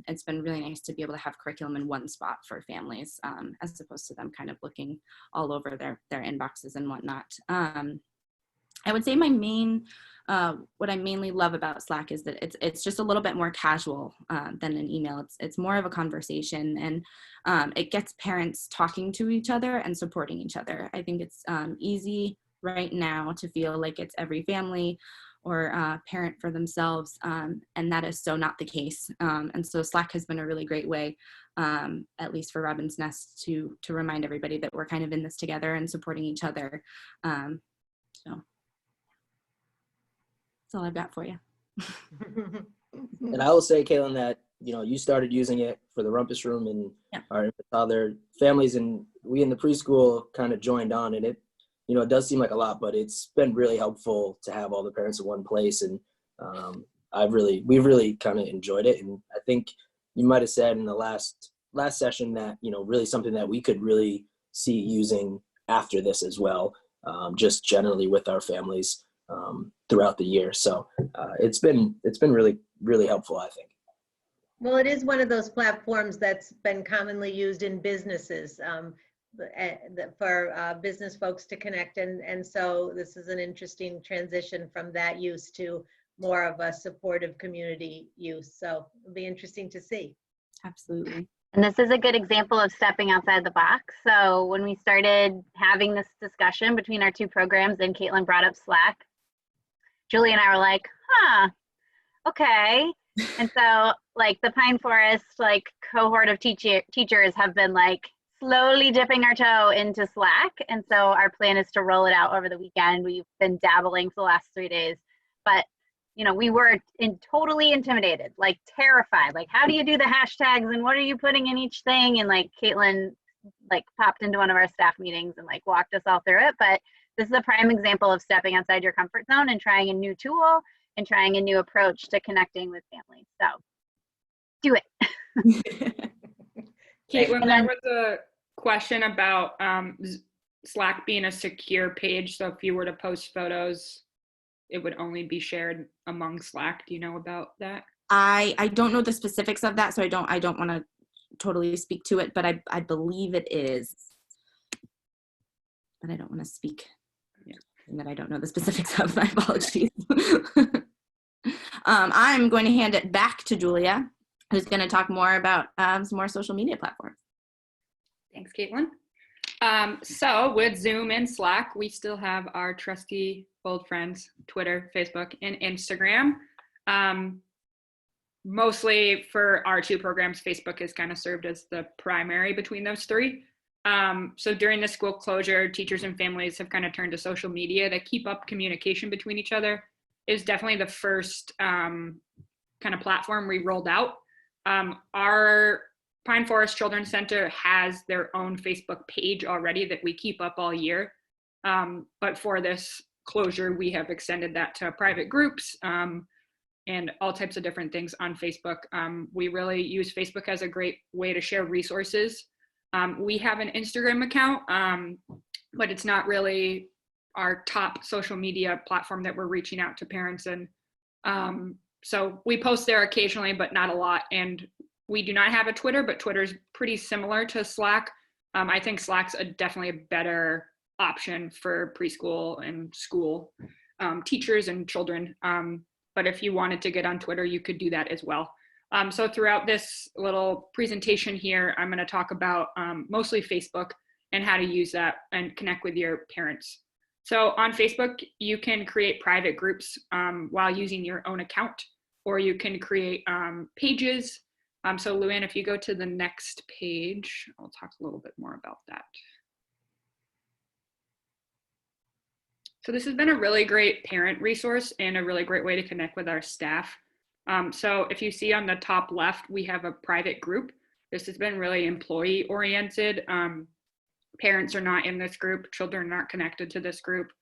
It's been really nice to be able to have curriculum in one spot for families, as opposed to them kind of looking all over their inboxes and whatnot. I would say what I mainly love about Slack is that it's just a little bit more casual than an email. It's more of a conversation, and it gets parents talking to each other and supporting each other. I think it's easy right now to feel like it's every family or parent for themselves, and that is so not the case. And so Slack has been a really great way, at least for Robin's Nest, to remind everybody that we're kind of in this together and supporting each other. So that's all I've got for you. And I will say, Caitlin, that, you know, you started using it for the Rumpus Room and our other families, and we in the preschool kind of joined on, and it, you know, it does seem like a lot, but it's been really helpful to have all the parents in one place. And we've really kind of enjoyed it. And I think you might have said in the last session that, really something that we could really see using after this as well, just generally with our families throughout the year. So it's been really, really helpful, I think. Well, it is one of those platforms that's been commonly used in businesses for business folks to connect. And so this is an interesting transition from that use to more of a supportive community use. So it'll be interesting to see. Absolutely. And this is a good example of stepping outside the box. So when we started having this discussion between our two programs and Caitlin brought up Slack, Julie and I were like, okay. And so like the Pine Forest cohort of teachers have been slowly dipping our toe into Slack. And so our plan is to roll it out over the weekend. We've been dabbling for the last 3 days, but we were totally intimidated, terrified. How do you do the hashtags and what are you putting in each thing? And Caitlin popped into one of our staff meetings and walked us all through it. But this is a prime example of stepping outside your comfort zone and trying a new tool and trying a new approach to connecting with families. So do it. Caitlin, there was a question about Slack being a secure page. So if you were to post photos, it would only be shared among Slack. Do you know about that? I don't know the specifics of that, so I don't want to totally speak to it, but I believe it is. But I don't want to speak that I don't know the specifics of. My apologies. I'm going to hand it back to Julia, who's going to talk more about some more social media platforms. Thanks, Caitlin. So with Zoom and Slack, we still have our trusty old friends, Twitter, Facebook, and Instagram. Mostly for our two programs, Facebook has kind of served as the primary between those three. So during the school closure, teachers and families have kind of turned to social media to keep up communication between each other. It was definitely the first kind of platform we rolled out. Our Pine Forest Children's Center has their own Facebook page already that we keep up all year. But for this closure, we have extended that to private groups and all types of different things on Facebook. We really use Facebook as a great way to share resources. We have an Instagram account, but it's not really our top social media platform that we're reaching out to parents in. So we post there occasionally, but not a lot. And we do not have a Twitter, but Twitter's pretty similar to Slack. I think Slack's definitely a better option for preschool and school teachers and children. But if you wanted to get on Twitter, you could do that as well. So throughout this little presentation here, I'm going to talk about mostly Facebook and how to use that and connect with your parents. So on Facebook, you can create private groups while using your own account, or you can create pages. So Luann, if you go to the next page, I'll talk a little bit more about that. So this has been a really great parent resource and a really great way to connect with our staff. So if you see on the top left, we have a private group. This has been really employee oriented. Parents are not in this group, children are not connected to this group.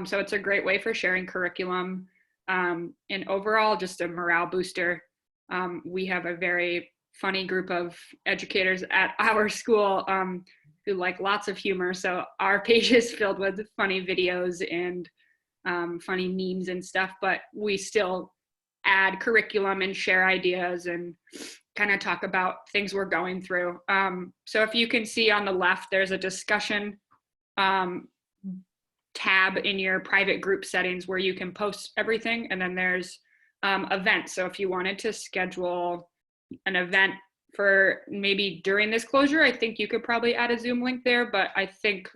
So it's a great way for sharing curriculum and overall just a morale booster. We have a very funny group of educators at our school who like lots of humor. So our page is filled with funny videos and funny memes and stuff, but we still add curriculum and share ideas and kind of talk about things we're going through. So if you can see on the left, there's a discussion tab in your private group settings where you can post everything. And then there's events. So if you wanted to schedule an event for maybe during this closure, I think you could probably add a Zoom link there. But I think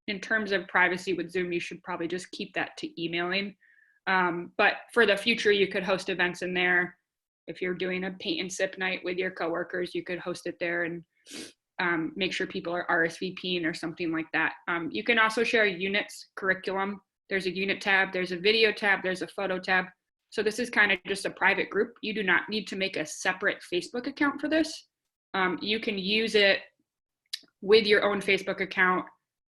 in terms of privacy with Zoom, you should probably just keep that to emailing. But for the future, you could host events in there. If you're doing a paint and sip night with your coworkers, you could host it there and make sure people are RSVPing or something like that. You can also share units, curriculum. There's a unit tab, there's a video tab, there's a photo tab. So this is kind of just a private group. You do not need to make a separate Facebook account for this. You can use it with your own Facebook account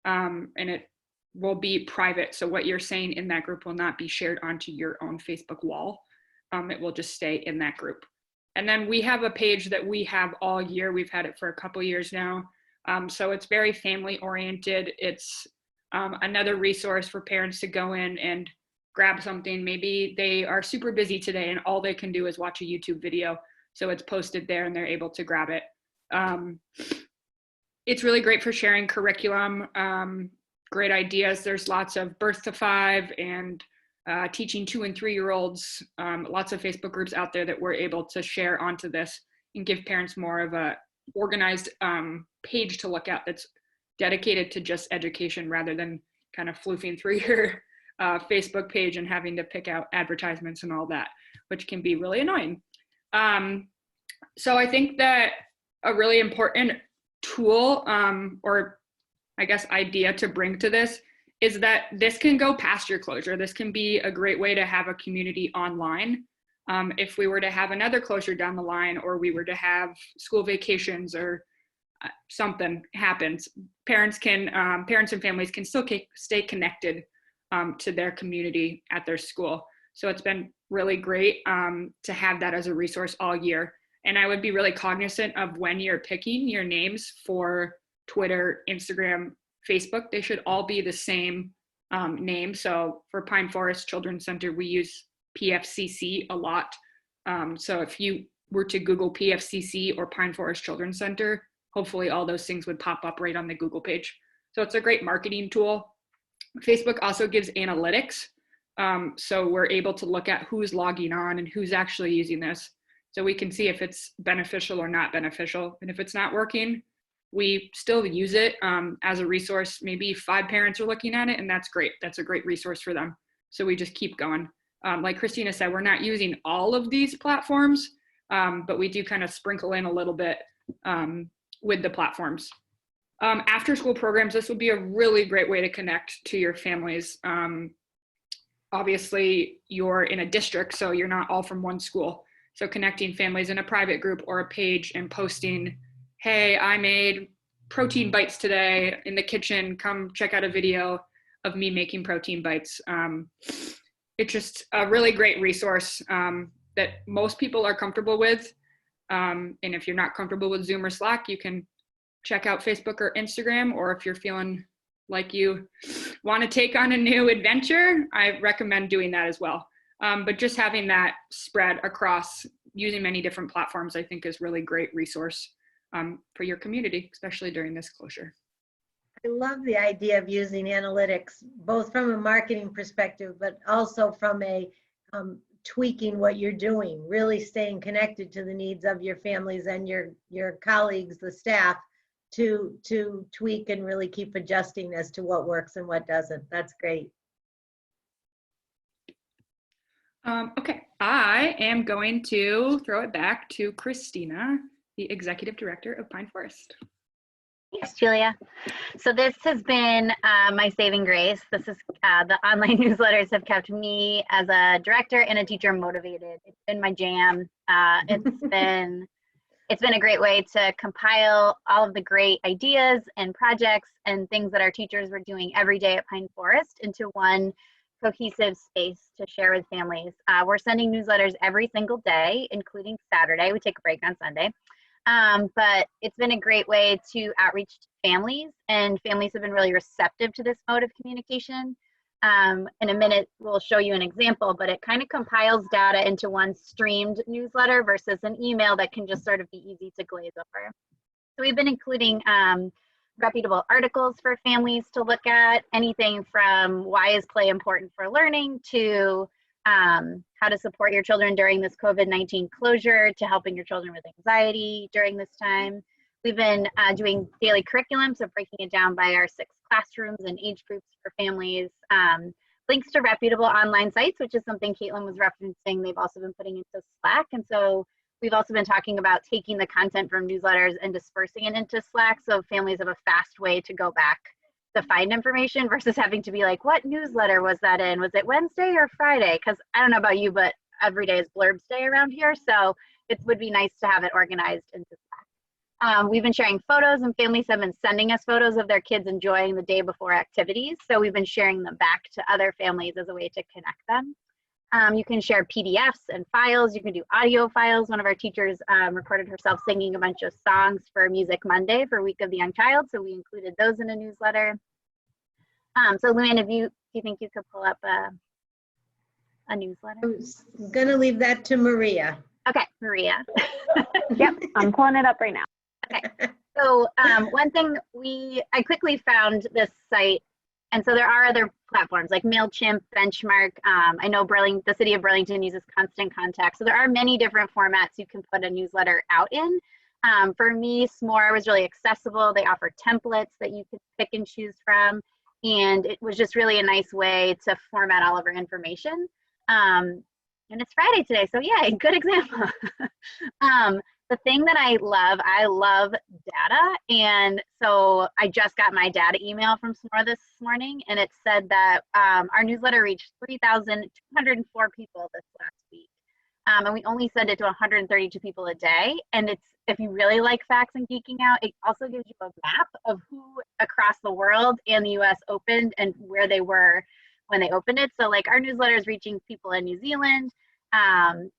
and it will be private. So what you're saying in that group will not be shared onto your own Facebook wall. it will just stay in that group. And then we have a page that we have all year. We've had it for a couple years now. So it's very family oriented. It's another resource for parents to go in and grab something. Maybe they are super busy today and all they can do is watch a YouTube video. So it's posted there and they're able to grab it. It's really great for sharing curriculum, great ideas. There's lots of birth to 5 and teaching 2 and 3-year-olds, lots of Facebook groups out there that we're able to share onto this and give parents more of a organized page to look at that's dedicated to just education rather than kind of floofing through your Facebook page and having to pick out advertisements and all that, which can be really annoying. So I think that a really important tool or I guess idea to bring to this is that this can go past your closure. This can be a great way to have a community online. If we were to have another closure down the line, or we were to have school vacations or something happens, parents and families can still stay connected to their community at their school. So it's been really great to have that as a resource all year. And I would be really cognizant of when you're picking your names for Twitter, Instagram, Facebook. They should all be the same name. So for Pine Forest Children's Center, we use PFCC a lot. So if you were to Google PFCC or Pine Forest Children's Center, hopefully all those things would pop up right on the Google page. So it's a great marketing tool. Facebook also gives analytics. So we're able to look at who's logging on and who's actually using this. So we can see if it's beneficial or not beneficial. And if it's not working, we still use it as a resource. Maybe 5 parents are looking at it, and that's great. That's a great resource for them. So we just keep going. Like Christina said, we're not using all of these platforms, but we do kind of sprinkle in a little bit with the platforms. After school programs, this would be a really great way to connect to your families. Obviously, you're in a district, so you're not all from one school. So connecting families in a private group or a page and posting, hey, I made protein bites today in the kitchen. Come check out a video of me making protein bites. It's just a really great resource that most people are comfortable with. And if you're not comfortable with Zoom or Slack, you can check out Facebook or Instagram, or if you're feeling like you want to take on a new adventure, I recommend doing that as well. But just having that spread across using many different platforms, I think is really great resource for your community, especially during this closure. I love the idea of using analytics, both from a marketing perspective, but also from a tweaking what you're doing, really staying connected to the needs of your families and your colleagues, the staff, to tweak and really keep adjusting as to what works and what doesn't. That's great. Okay, I am going to throw it back to Christina, the Executive Director of Pine Forest. Thanks, Julia. So this has been my saving grace. This is the online newsletters have kept me as a director and a teacher motivated. It's been my jam. It's been a great way to compile all of the great ideas and projects and things that our teachers were doing every day at Pine Forest into one cohesive space to share with families. We're sending newsletters every single day, including Saturday. We take a break on Sunday. But it's been a great way to outreach to families, and families have been really receptive to this mode of communication. In a minute, we'll show you an example, but it kind of compiles data into one streamed newsletter versus an email that can just sort of be easy to glaze over. So we've been including reputable articles for families to look at, anything from why is play important for learning to how to support your children during this COVID-19 closure, to helping your children with anxiety during this time. We've been doing daily curriculum, so breaking it down by our 6 classrooms and age groups for families. Links to reputable online sites, which is something Caitlin was referencing, they've also been putting into Slack. And so we've also been talking about taking the content from newsletters and dispersing it into Slack, so families have a fast way to go back to find information versus having to be like, what newsletter was that in? Was it Wednesday or Friday? Because I don't know about you, but every day is Blurbs Day around here. So it would be nice to have it organized into Slack. We've been sharing photos, and families have been sending us photos of their kids enjoying the day before activities. So we've been sharing them back to other families as a way to connect them. You can share PDFs and files. You can do audio files. One of our teachers recorded herself singing a bunch of songs for Music Monday for Week of the Young Child, so we included those in a newsletter. So Luann, do you think you could pull up a newsletter? I was gonna leave that to Maria. Okay, Maria. Yep, I'm pulling it up right now. Okay. So one thing I quickly found this site, and so there are other platforms like MailChimp, Benchmark. I know the city of Burlington uses Constant Contact. So there are many different formats you can put a newsletter out in. For me, S'more was really accessible. They offer templates that you could pick and choose from. And it was just really a nice way to format all of our information. And it's Friday today, so yeah, good example. The thing that I love data. And so I just got my data email from S'more this morning, and it said that our newsletter reached 3,204 people this last week. And we only send it to 132 people a day. And if you really like facts and geeking out, it also gives you a map of who across the world and the US opened and where they were when they opened it. So like our newsletter is reaching people in New Zealand,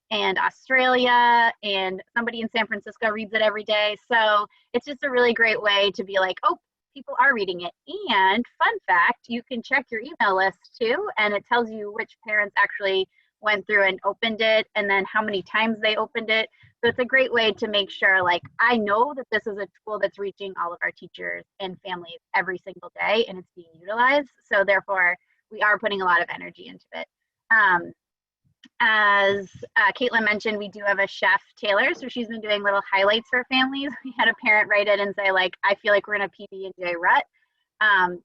and Australia, and somebody in San Francisco reads it every day. So it's just a really great way to be like, oh, people are reading it. And fun fact, you can check your email list too, and it tells you which parents actually went through and opened it, and then how many times they opened it. So it's a great way to make sure, like, I know that this is a tool that's reaching all of our teachers and families every single day, and it's being utilized. So therefore, we are putting a lot of energy into it. As Caitlin mentioned, we do have a chef, Taylor, so she's been doing little highlights for families. We had a parent write it and say, like, I feel like we're in a PB&J rut.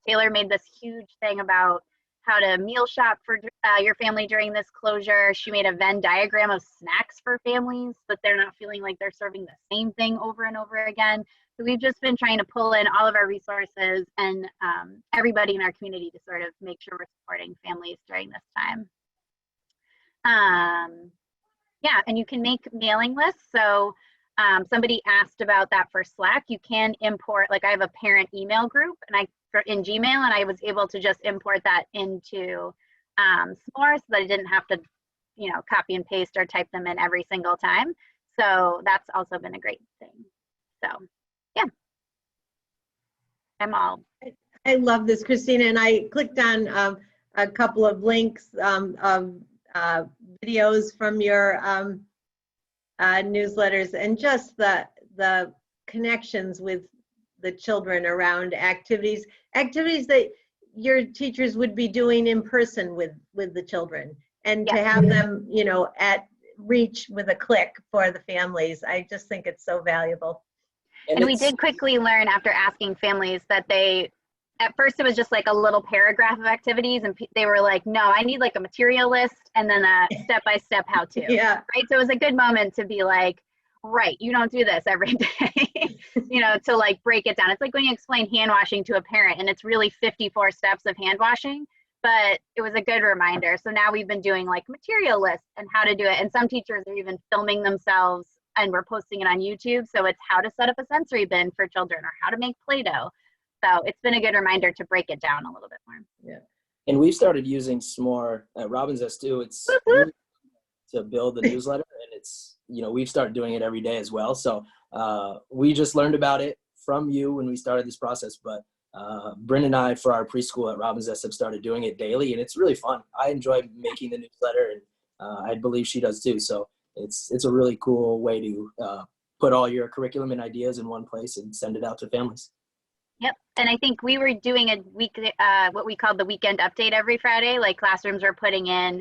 Taylor made this huge thing about how to meal shop for your family during this closure. She made a Venn diagram of snacks for families, so that they're not feeling like they're serving the same thing over and over again. So we've just been trying to pull in all of our resources and everybody in our community to sort of make sure we're supporting families during this time. Yeah, and you can make mailing lists. So somebody asked about that for Slack. You can import, like I have a parent email group in Gmail, and I was able to just import that into S'more so that I didn't have to, copy and paste or type them in every single time. So that's also been a great thing. So yeah, I love this, Christina, and I clicked on a couple of links of videos from your newsletters, and just the connections with the children around activities that your teachers would be doing in person with the children, and to have them, at reach with a click for the families. I just think it's so valuable. And we did quickly learn after asking families that at first it was just like a little paragraph of activities, and they were like, no, I need like a material list and then a step-by-step how-to. Yeah. Right. So it was a good moment to be like, right, you don't do this every day, to like break it down. It's like when you explain hand washing to a parent and it's really 54 steps of hand washing, but it was a good reminder. So now we've been doing like material lists and how to do it. And some teachers are even filming themselves, and we're posting it on YouTube. So it's how to set up a sensory bin for children, or how to make Play-Doh. So it's been a good reminder to break it down a little bit more. Yeah. And we've started using S'more at Robbins too. It's to build the newsletter, and it's, we've started doing it every day as well. So we just learned about it from you when we started this process, but Bryn and I, for our preschool at Robbins have started doing it daily, and it's really fun. I enjoy making the newsletter, and I believe she does too. So it's a really cool way to put all your curriculum and ideas in one place and send it out to families. Yep. And I think we were doing a weekly, what we called the weekend update every Friday. Like classrooms were putting in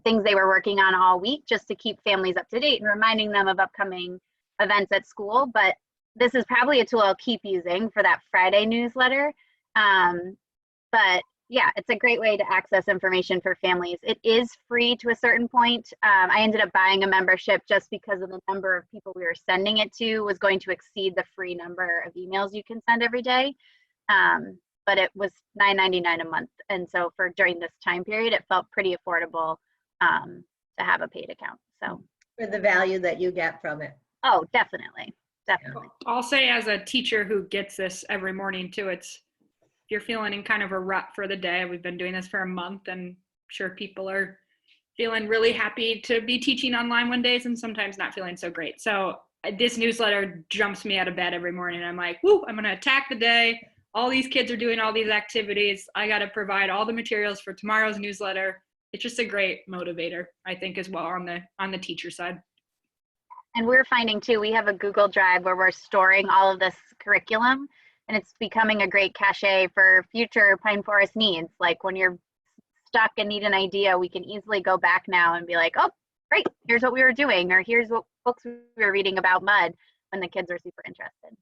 things they were working on all week, just to keep families up to date and reminding them of upcoming events at school. But this is probably a tool I'll keep using for that Friday newsletter. But yeah, it's a great way to access information for families. It is free to a certain point. I ended up buying a membership just because of the number of people we were sending it to was going to exceed the free number of emails you can send every day. But it was $9.99 a month. And so during this time period, it felt pretty affordable to have a paid account. So For the value that you get from it. Oh, definitely. Definitely. I'll say, as a teacher who gets this every morning too, if you're feeling in kind of a rut for the day, we've been doing this for a month, and I'm sure people are feeling really happy to be teaching online one days and sometimes not feeling so great. So this newsletter jumps me out of bed every morning. I'm like, whoo, I'm going to attack the day. All these kids are doing all these activities. I got to provide all the materials for tomorrow's newsletter. It's just a great motivator, I think, as well on the teacher side. And we're finding too, we have a Google Drive where we're storing all of this curriculum, and it's becoming a great cache for future Pine Forest needs. Like when you're stuck and need an idea, we can easily go back now and be like, oh, great, here's what we were doing, or here's what books we were reading about mud, when the kids are super interested.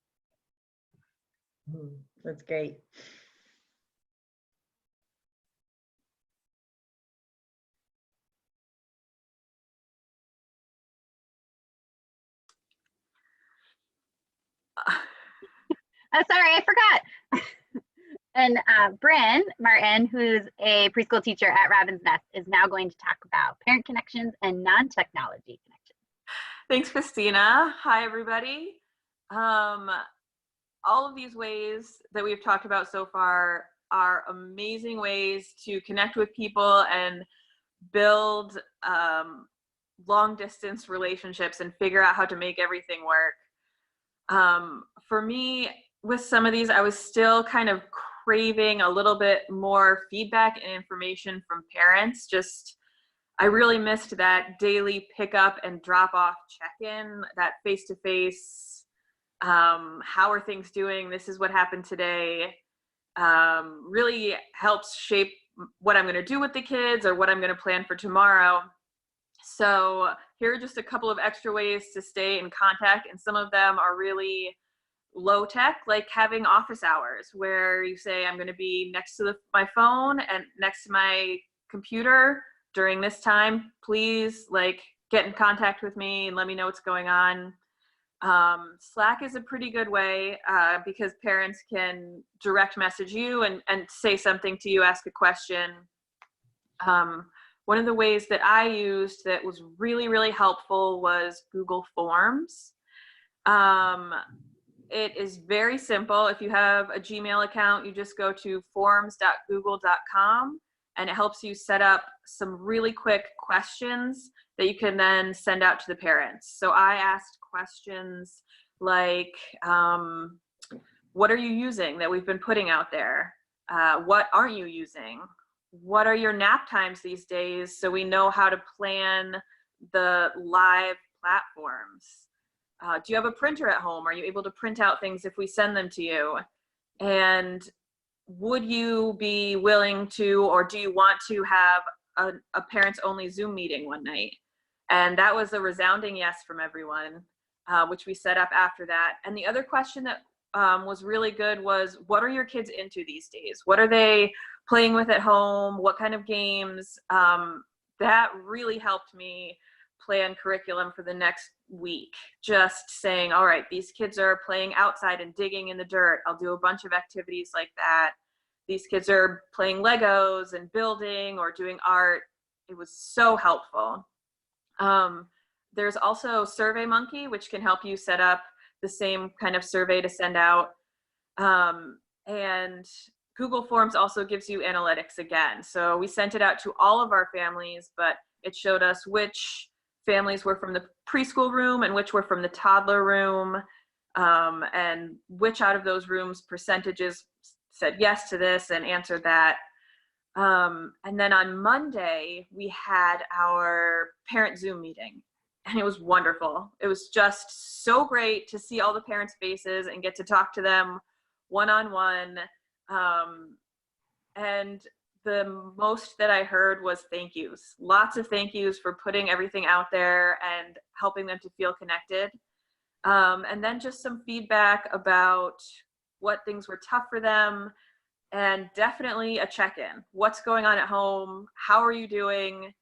That's great. Oh, sorry, I forgot. And Bryn Martin, who's a preschool teacher at Robin's Nest, is now going to talk about parent connections and non-technology connections. Thanks, Christina. Hi, everybody. All of these ways that we've talked about so far are amazing ways to connect with people and build long distance relationships and figure out how to make everything work. For me, with some of these, I was still kind of craving a little bit more feedback and information from parents. I really missed that daily pickup and drop off check-in, that face-to-face, how are things doing? This is what happened today. Really helps shape what I'm going to do with the kids or what I'm going to plan for tomorrow. So here are just a couple of extra ways to stay in contact, and some of them are really low tech, like having office hours where you say, I'm going to be next to my phone and next to my computer during this time. Please get in contact with me and let me know what's going on. Slack is a pretty good way because parents can direct message you and say something to you, ask a question. One of the ways that I used that was really, really helpful was Google Forms. It is very simple. If you have a Gmail account, you just go to forms.google.com, and it helps you set up some really quick questions that you can then send out to the parents. So I asked questions like, what are you using that we've been putting out there? What aren't you using? What are your nap times these days, so we know how to plan the live platforms? Do you have a printer at home? Are you able to print out things if we send them to you? And would you be willing to, or do you want to have a parents only Zoom meeting one night? And that was a resounding yes from everyone, which we set up after that. And the other question that was really good was, what are your kids into these days? What are they playing with at home? What kind of games? That really helped me plan curriculum for the next week. Just saying, all right, these kids are playing outside and digging in the dirt. I'll do a bunch of activities like that. These kids are playing Legos and building or doing art. It was so helpful. There's also SurveyMonkey, which can help you set up the same kind of survey to send out. And Google Forms also gives you analytics again. So we sent it out to all of our families, but it showed us which families were from the preschool room and which were from the toddler room, and which out of those rooms percentages said yes to this and answered that. And then on Monday, we had our parent Zoom meeting, and it was wonderful. It was just so great to see all the parents' faces and get to talk to them one-on-one. And the most that I heard was thank yous. Lots of thank yous for putting everything out there and helping them to feel connected. And then just some feedback about what things were tough for them, and definitely a check-in. What's going on at home? How are you doing?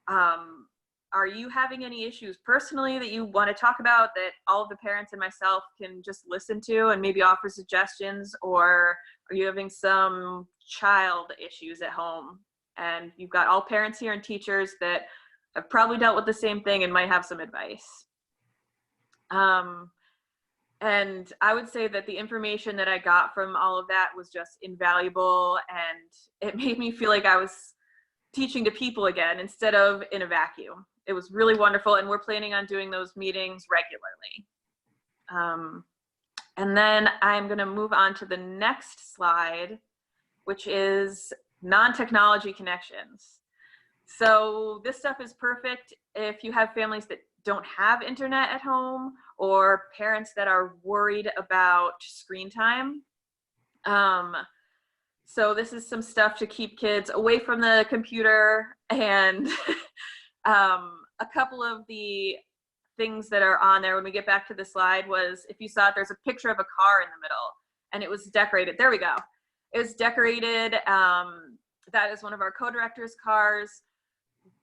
Are you having any issues personally that you want to talk about that all of the parents and myself can just listen to and maybe offer suggestions? Or are you having some child issues at home? And you've got all parents here and teachers that have probably dealt with the same thing and might have some advice. And I would say that the information that I got from all of that was just invaluable, and it made me feel like I was teaching to people again instead of in a vacuum. It was really wonderful, and we're planning on doing those meetings regularly. And then I'm going to move on to the next slide, which is non-technology connections. So this stuff is perfect if you have families that don't have internet at home, or parents that are worried about screen time. So this is some stuff to keep kids away from the computer. And a couple of the things that are on there when we get back to the slide was, if you saw it, there's a picture of a car in the middle, and it was decorated. There we go. It was decorated. That is one of our co-director's cars.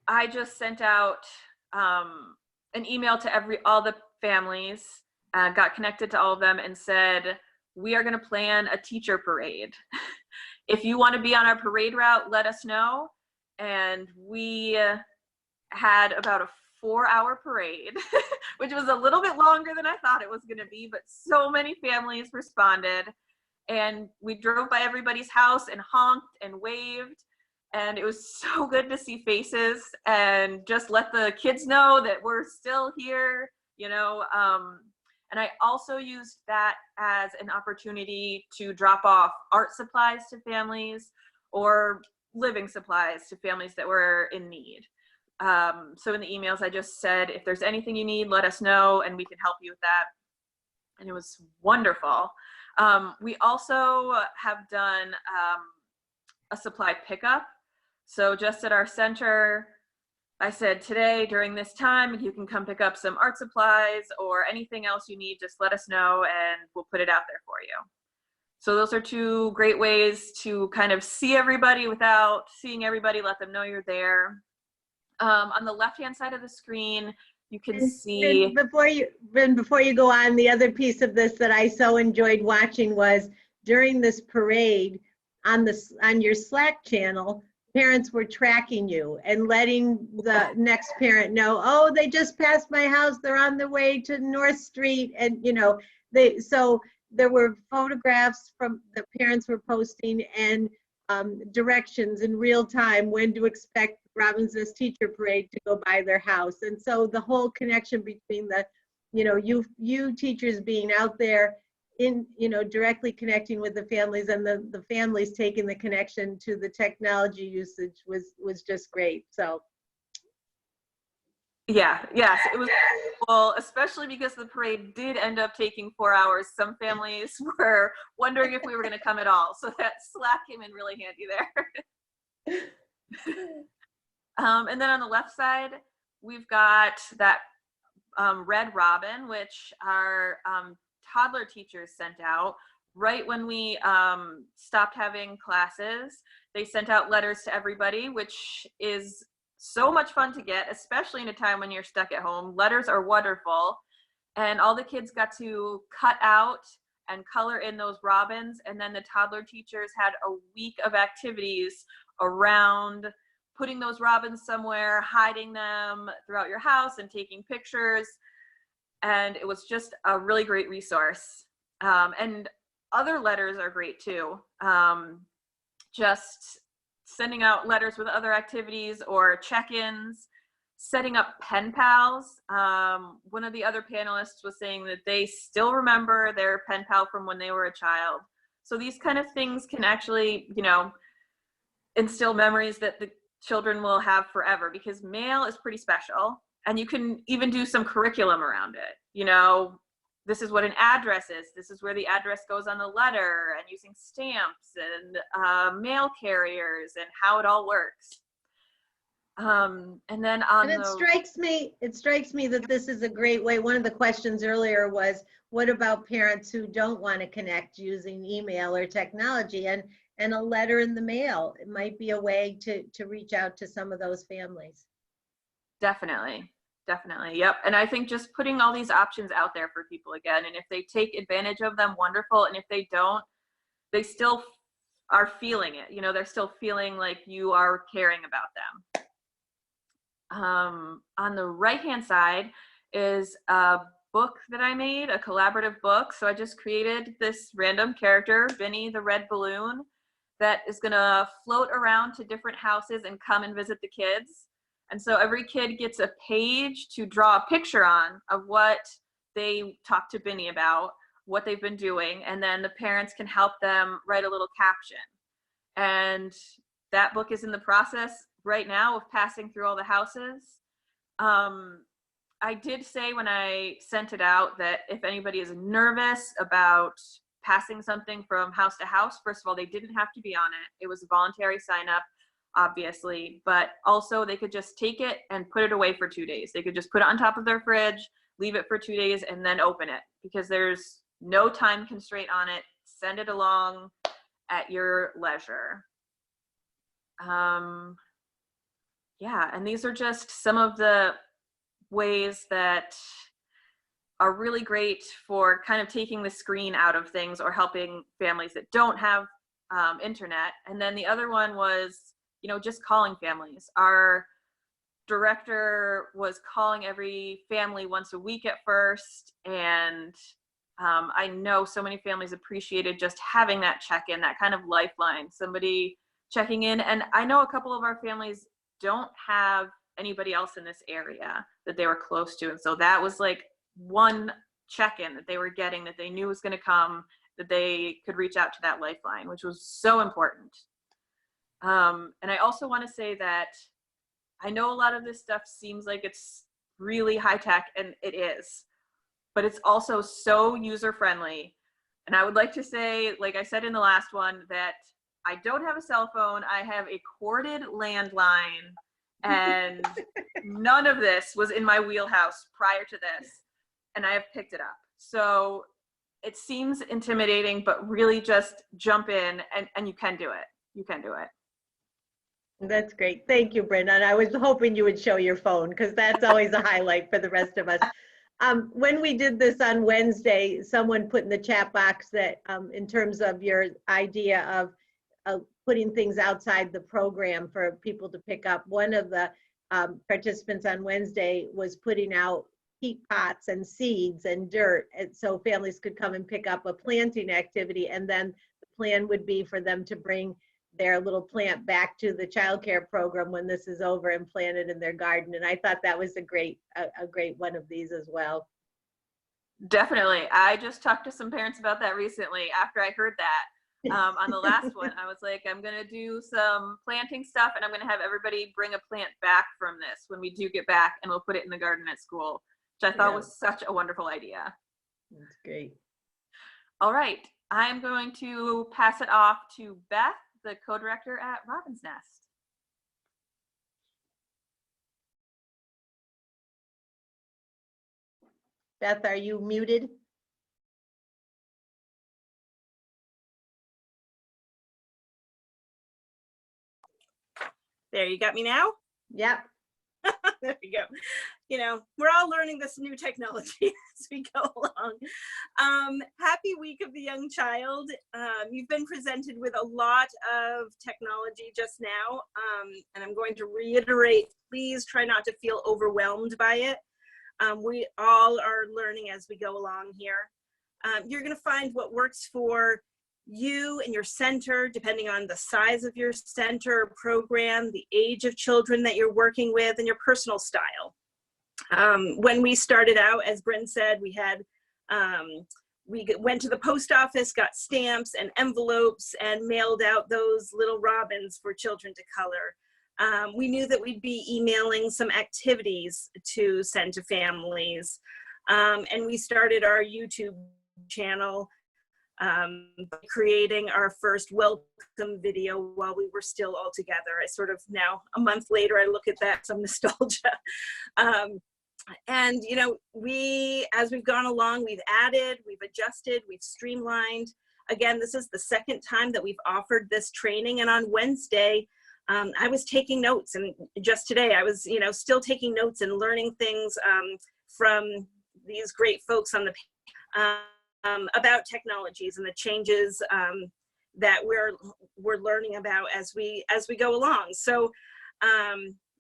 I just sent out an email to all the families, got connected to all of them, and said, we are going to plan a teacher parade. If you want to be on our parade route, let us know. And we had about a 4-hour parade, which was a little bit longer than I thought it was going to be, but so many families responded. And we drove by everybody's house and honked and waved. And it was so good to see faces and just let the kids know that we're still here, you know. And I also used that as an opportunity to drop off art supplies to families or living supplies to families that were in need. So in the emails, I just said, if there's anything you need, let us know and we can help you with that. And it was wonderful. We also have done a supply pickup. So just at our center, I said, today during this time, you can come pick up some art supplies or anything else you need, just let us know and we'll put it out there for you. So those are two great ways to kind of see everybody without seeing everybody, let them know you're there. On the left-hand side of the screen, you can see. Before you go on, the other piece of this that I so enjoyed watching was during this parade on your Slack channel, parents were tracking you and letting the next parent know, oh, they just passed my house, they're on their way to North Street, and you know, so there were photographs from the parents were posting and directions in real time when to expect Robbins Nest Teacher Parade to go by their house. And so the whole connection between the, you know, you teachers being out there in, you know, directly connecting with the families, and the families taking the connection to the technology usage was just great. So yes, it was cool, especially because the parade did end up taking 4 hours. Some families were wondering if we were going to come at all, so that Slack came in really handy there. And then on the left side, we've got that red robin, which our toddler teachers sent out right when we stopped having classes. They sent out letters to everybody, which is so much fun to get, especially in a time when you're stuck at home. Letters are wonderful. And all the kids got to cut out and color in those robins. And then the toddler teachers had a week of activities around putting those robins somewhere, hiding them throughout your house and taking pictures. And it was just a really great resource. And other letters are great too. Just sending out letters with other activities or check-ins, setting up pen pals. One of the other panelists was saying that they still remember their pen pal from when they were a child. So these kind of things can actually, you know, instill memories that the children will have forever, because mail is pretty special. And you can even do some curriculum around it. You know, this is what an address is. This is where the address goes on the letter, and using stamps and mail carriers and how it all works. And then on it strikes me that this is a great way. One of the questions earlier was, what about parents who don't want to connect using email or technology? And a letter in the mail, it might be a way to reach out to some of those families. Definitely. Yep. And I think just putting all these options out there for people again, and if they take advantage of them, wonderful. And if they don't, they still are feeling it. You know, they're still feeling like you are caring about them. On the right-hand side is a book that I made, a collaborative book. So I just created this random character, Vinny the Red Balloon. that is going to float around to different houses and come and visit the kids. And so every kid gets a page to draw a picture on of what they talked to Binny about, what they've been doing, and then the parents can help them write a little caption. And that book is in the process right now of passing through all the houses. I did say when I sent it out that if anybody is nervous about passing something from house to house, first of all, they didn't have to be on it. It was a voluntary sign up, obviously, but also they could just take it and put it away for 2 days. They could just put it on top of their fridge, leave it for 2 days, and then open it, because there's no time constraint on it. Send it along at your leisure. Yeah, and these are just some of the ways that are really great for kind of taking the screen out of things or helping families that don't have internet. And then the other one was, you know, just calling families. Our director was calling every family once a week at first, and I know so many families appreciated just having that check-in, that kind of lifeline, somebody checking in. And I know a couple of our families don't have anybody else in this area that they were close to, and so that was like one check-in that they were getting, that they knew was going to come, that they could reach out to that lifeline, which was so important. And I also want to say that I know a lot of this stuff seems like it's really high tech, and it is, but it's also so user friendly. And I would like to say, like I said in the last one, that I don't have a cell phone. I have a corded landline, and none of this was in my wheelhouse prior to this, and I have picked it up. So it seems intimidating, but really just jump in, and you can do it. You can do it. That's great. Thank you, Brenda. And I was hoping you would show your phone, because that's always a highlight for the rest of us. When we did this on Wednesday, someone put in the chat box that in terms of your idea of putting things outside the program for people to pick up, one of the participants on Wednesday was putting out peat pots and seeds and dirt, and so families could come and pick up a planting activity, and then the plan would be for them to bring their little plant back to the childcare program when this is over and plant it in their garden. And I thought that was a great one of these as well. Definitely. I just talked to some parents about that recently after I heard that. On the last one, I was like, I'm going to do some planting stuff, and I'm going to have everybody bring a plant back from this when we do get back, and we'll put it in the garden at school, which I thought was such a wonderful idea. That's great. All right. I'm going to pass it off to Beth, the co-director at Robin's Nest. Beth, are you muted? There, you got me now? Yep. There we go. You know, we're all learning this new technology as we go along. Happy Week of the Young Child. You've been presented with a lot of technology just now, and I'm going to reiterate, please try not to feel overwhelmed by it. We all are learning as we go along here. You're going to find what works for you and your center, depending on the size of your center or program, the age of children that you're working with, and your personal style. When we started out, as Bryn said, we went to the post office, got stamps and envelopes, and mailed out those little robins for children to color. We knew that we'd be emailing some activities to send to families. And we started our YouTube channel, creating our first welcome video while we were still all together. I sort of now, a month later, I look at that, some nostalgia. And, you know, as we've gone along, we've added, we've adjusted, we've streamlined. Again, this is the second time that we've offered this training. And on Wednesday, I was taking notes, and just today I was, you know, still taking notes and learning things from these great folks on the about technologies and the changes that we're learning about as we go along. So,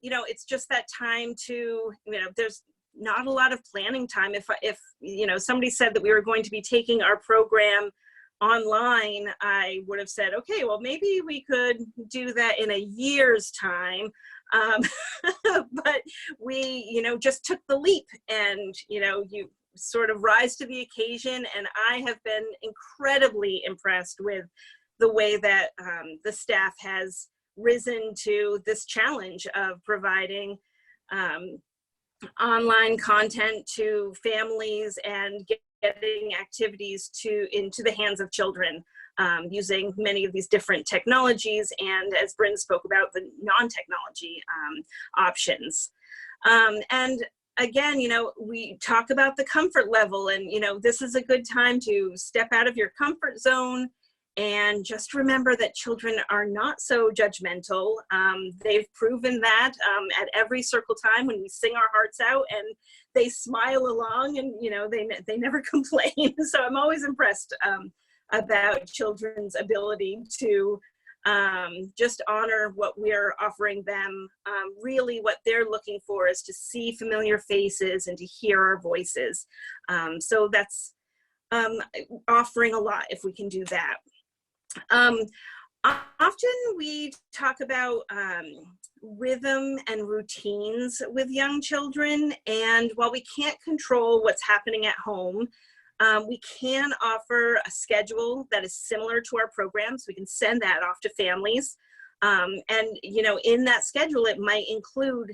you know, it's just that time to, you know, there's not a lot of planning time. If you know, somebody said that we were going to be taking our program online, I would have said, okay, well, maybe we could do that in a year's time. But we, just took the leap, and, you sort of rise to the occasion. And I have been incredibly impressed with the way that the staff has risen to this challenge of providing online content to families and getting activities into the hands of children, using many of these different technologies, and as Bryn spoke about, the non-technology options. And again, we talk about the comfort level, and this is a good time to step out of your comfort zone and just remember that children are not so judgmental. They've proven that at every circle time when we sing our hearts out, and they smile along, and they never complain. So I'm always impressed about children's ability to just honor what we're offering them. Really what they're looking for is to see familiar faces and to hear our voices. So that's offering a lot if we can do that. Often we talk about rhythm and routines with young children, and while we can't control what's happening at home, we can offer a schedule that is similar to our programs. We can send that off to families, and in that schedule it might include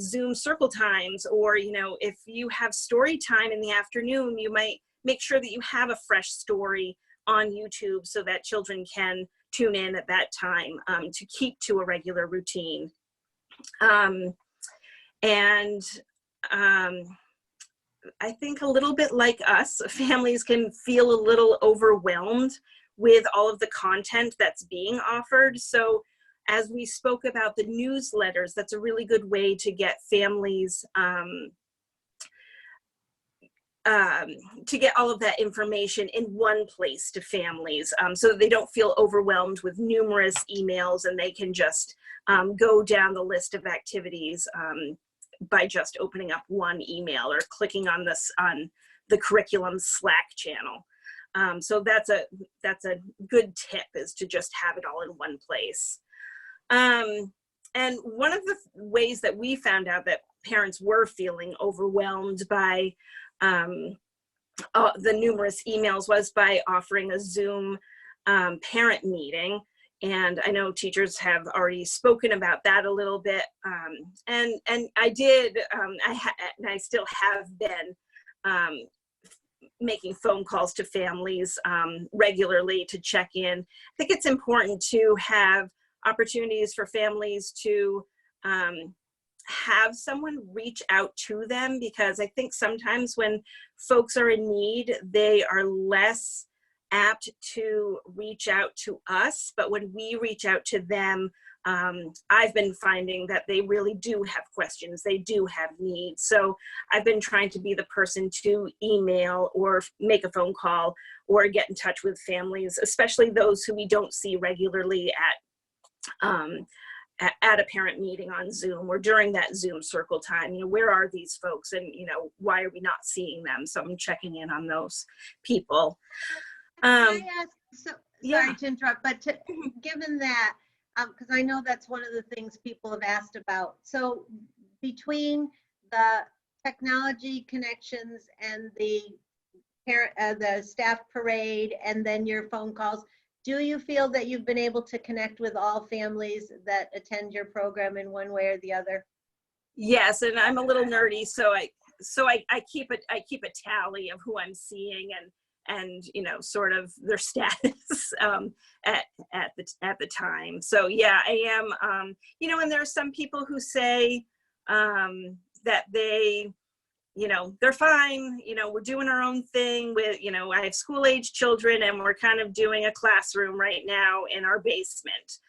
Zoom circle times, or if you have story time in the afternoon, you might make sure that you have a fresh story on YouTube so that children can tune in at that time, to keep to a regular routine. I think a little bit like us, families can feel a little overwhelmed with all of the content that's being offered. So as we spoke about the newsletters, that's a really good way to get families to get all of that information in one place to families, so that they don't feel overwhelmed with numerous emails, and they can just go down the list of activities by just opening up one email or clicking on the curriculum Slack channel. So that's a good tip, is to just have it all in one place. And one of the ways that we found out that parents were feeling overwhelmed by the numerous emails was by offering a Zoom parent meeting. And I know teachers have already spoken about that a little bit. And I did, and I still have been making phone calls to families regularly to check in. I think it's important to have opportunities for families to have someone reach out to them, because I think sometimes when folks are in need, they are less apt to reach out to us. But when we reach out to them, I've been finding that they really do have questions, they do have needs. So I've been trying to be the person to email or make a phone call or get in touch with families, especially those who we don't see regularly at a parent meeting on Zoom or during that Zoom circle time. Where are these folks, and why are we not seeing them? So I'm checking in on those people. Can I ask, sorry to interrupt, but given that, because I know that's one of the things people have asked about. So between the technology connections and the staff parade and then your phone calls, do you feel that you've been able to connect with all families that attend your program in one way or the other? Yes, and I'm a little nerdy, so I keep a tally of who I'm seeing and sort of their status at the time. So yeah, I am. And there are some people who say that they, they're fine, we're doing our own thing with, I have school age children, and we're kind of doing a classroom right now in our basement,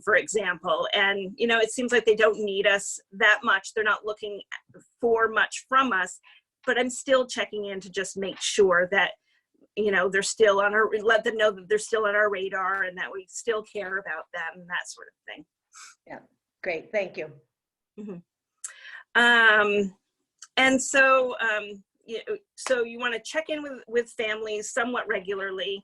for example. And, it seems like they don't need us that much. They're not looking for much from us, but I'm still checking in to just make sure that, they're still let them know that they're still on our radar and that we still care about them and that sort of thing. Yeah, great, thank you. Mm-hmm. And so, so you want to check in with families somewhat regularly.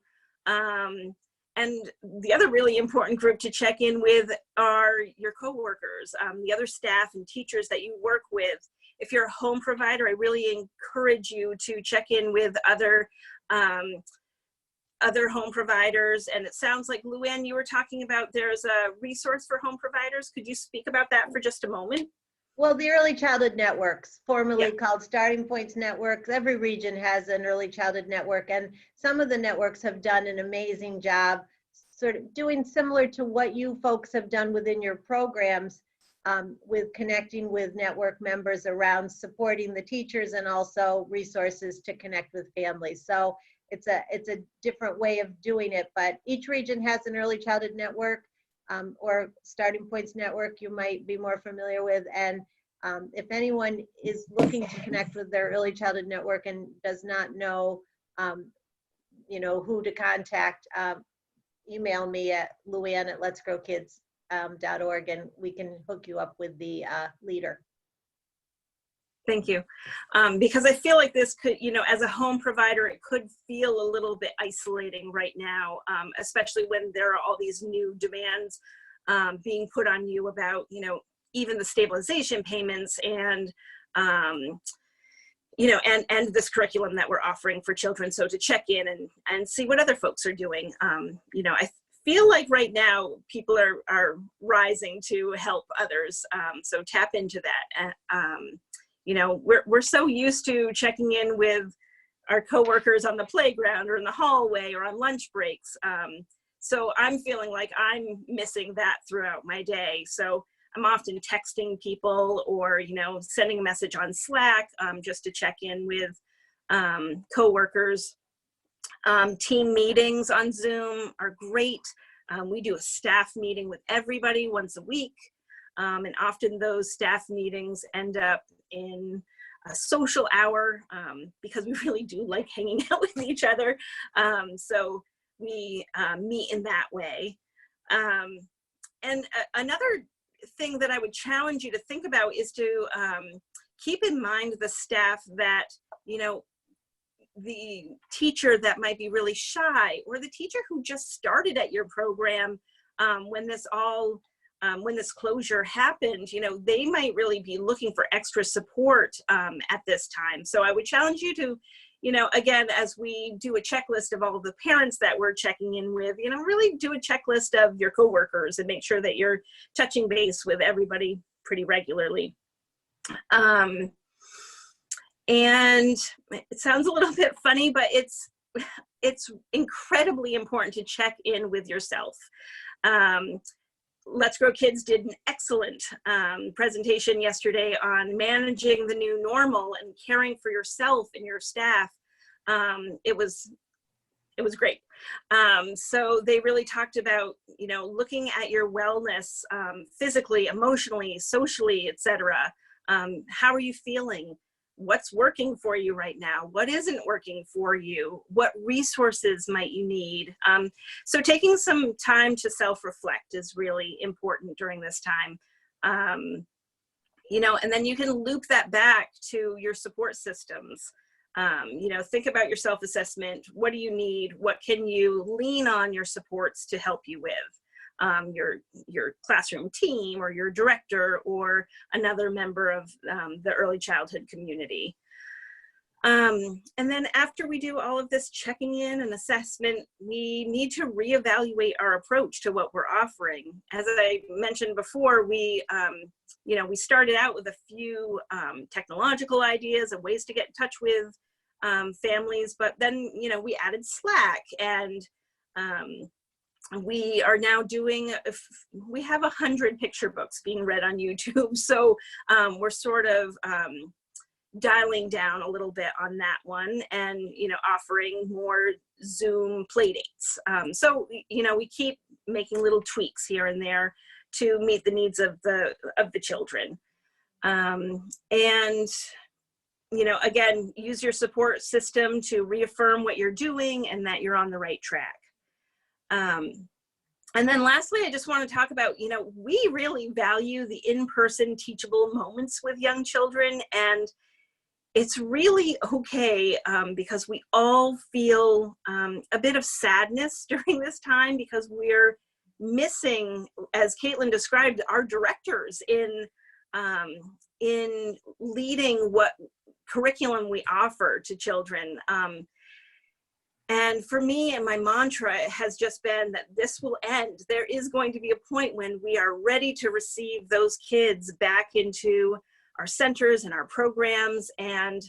And the other really important group to check in with are your coworkers, the other staff and teachers that you work with. If you're a home provider, I really encourage you to check in with other home providers. And it sounds like, Luann, you were talking about there's a resource for home providers. Could you speak about that for just a moment? Well, the Early Childhood Networks, formerly called Starting Points Networks, every region has an Early Childhood Network, and some of the networks have done an amazing job sort of doing similar to what you folks have done within your programs, with connecting with network members around supporting the teachers and also resources to connect with families. So it's a different way of doing it, but each region has an Early Childhood Network, or Starting Points Network you might be more familiar with. And if anyone is looking to connect with their Early Childhood Network and does not know, who to contact, email me at luann@letsgrowkids.org, and we can hook you up with the leader. Thank you. Because I feel like this could, as a home provider, it could feel a little bit isolating right now, especially when there are all these new demands being put on you about, even the stabilization payments and, and this curriculum that we're offering for children. So to check in and see what other folks are doing. I feel like right now people are rising to help others. So tap into that. We're so used to checking in with our coworkers on the playground or in the hallway or on lunch breaks. So I'm feeling like I'm missing that throughout my day. So I'm often texting people or, sending a message on Slack just to check in with coworkers. Team meetings on Zoom are great. We do a staff meeting with everybody once a week. And often those staff meetings end up in a social hour because we really do like hanging out with each other. So we meet in that way. And another thing that I would challenge you to think about is to keep in mind the staff that, the teacher that might be really shy, or the teacher who just started at your program when this closure happened, they might really be looking for extra support at this time. So I would challenge you to, again, as we do a checklist of all of the parents that we're checking in with, really do a checklist of your coworkers and make sure that you're touching base with everybody pretty regularly. And it sounds a little bit funny, but it's incredibly important to check in with yourself. Let's Grow Kids did an excellent presentation yesterday on managing the new normal and caring for yourself and your staff. It was great. So they really talked about, looking at your wellness physically, emotionally, socially, etc. How are you feeling? What's working for you right now? What isn't working for you? What resources might you need? So taking some time to self-reflect is really important during this time. And then you can loop that back to your support systems. Think about your self-assessment. What do you need? What can you lean on your supports to help you with? Your classroom team or your director or another member of the early childhood community. And then after we do all of this checking in and assessment, we need to reevaluate our approach to what we're offering. As I mentioned before, we started out with a few technological ideas and ways to get in touch with families, but then, we added Slack, and we are now we have 100 picture books being read on YouTube. So we're sort of dialing down a little bit on that one and, offering more Zoom play dates. So, we keep making little tweaks here and there to meet the needs of the children. And, again, use your support system to reaffirm what you're doing and that you're on the right track. And then lastly, I just want to talk about, we really value the in-person teachable moments with young children. And, it's really okay because we all feel a bit of sadness during this time because we're missing, as Caitlin described, our directors in leading what curriculum we offer to children. And for me, and my mantra has just been that this will end. There is going to be a point when we are ready to receive those kids back into our centers and our programs. And,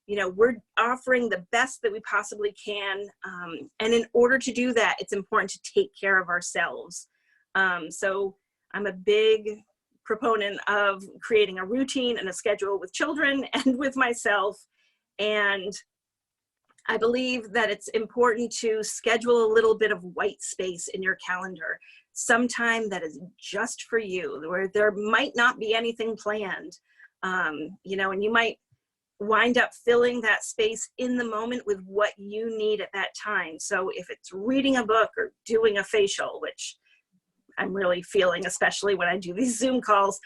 you know, we're offering the best that we possibly can. And in order to do that, it's important to take care of ourselves. So I'm a big proponent of creating a routine and a schedule with children and with myself. And I believe that it's important to schedule a little bit of white space in your calendar, sometime that is just for you, where there might not be anything planned, you know, and you might wind up filling that space in the moment with what you need at that time. So if it's reading a book or doing a facial, which I'm really feeling, especially when I do these Zoom calls,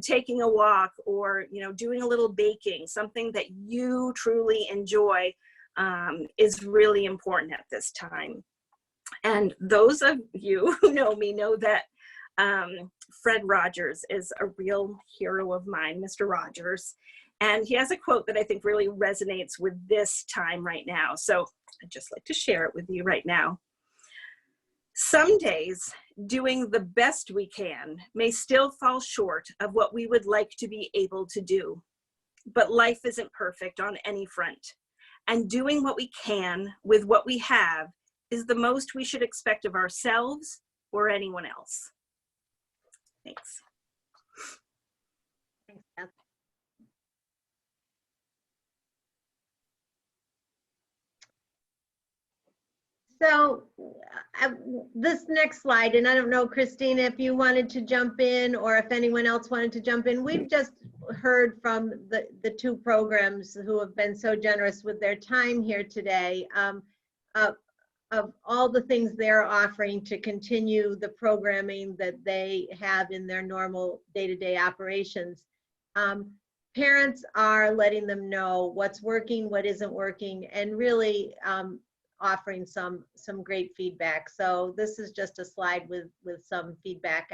taking a walk, or, you know, doing a little baking, something that you truly enjoy, is really important at this time. And those of you who know me know that Fred Rogers is a real hero of mine, Mr. Rogers. And he has a quote that I think really resonates with this time right now. So I'd just like to share it with you right now. Some days, doing the best we can may still fall short of what we would like to be able to do. But life isn't perfect on any front. And doing what we can with what we have is the most we should expect of ourselves or anyone else. Thanks. Thanks, Beth. So this next slide, and I don't know, Christina, if you wanted to jump in or if anyone else wanted to jump in. We've just heard from the two programs who have been so generous with their time here today, of all the things they're offering to continue the programming that they have in their normal day-to-day operations. Parents are letting them know what's working, what isn't working, and really offering some great feedback. So this is just a slide with some feedback.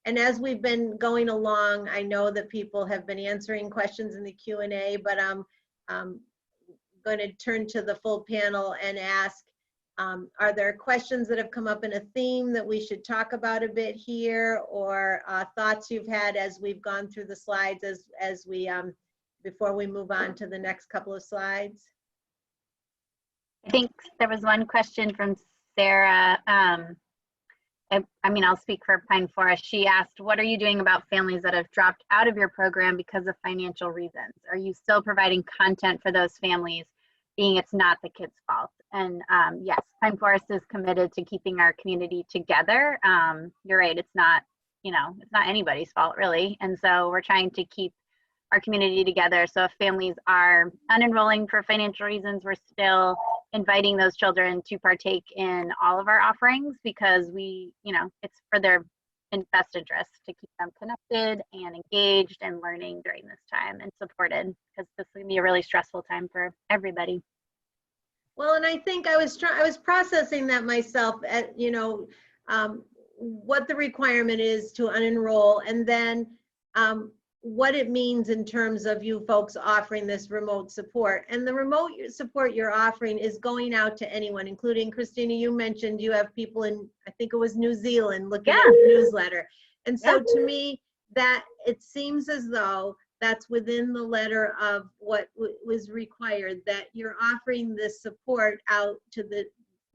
And as we've been going along, I know that people have been answering questions in the Q&A, but I'm going to turn to the full panel and ask, are there questions that have come up in a theme that we should talk about a bit here, or thoughts you've had as we've gone through the slides as we before we move on to the next couple of slides? I think there was one question from Sarah. I mean, I'll speak for Pine Forest. She asked, what are you doing about families that have dropped out of your program because of financial reasons? Are you still providing content for those families, being it's not the kids' fault? And yes, Pine Forest is committed to keeping our community together. You're right, it's not, you know, it's not anybody's fault really. And so we're trying to keep our community together. So if families are unenrolling for financial reasons, we're still inviting those children to partake in all of our offerings, because we, you know, it's for their best interest to keep them connected and engaged and learning during this time and supported, because this is gonna be a really stressful time for everybody. Well, and I think I was processing that myself at, you know, what the requirement is to unenroll, and then what it means in terms of you folks offering this remote support. And the remote support you're offering is going out to anyone, including Christina, you mentioned you have people in, I think it was New Zealand, looking at the newsletter. And so to me, that it seems as though that's within the letter of what was required, that you're offering this support out to the,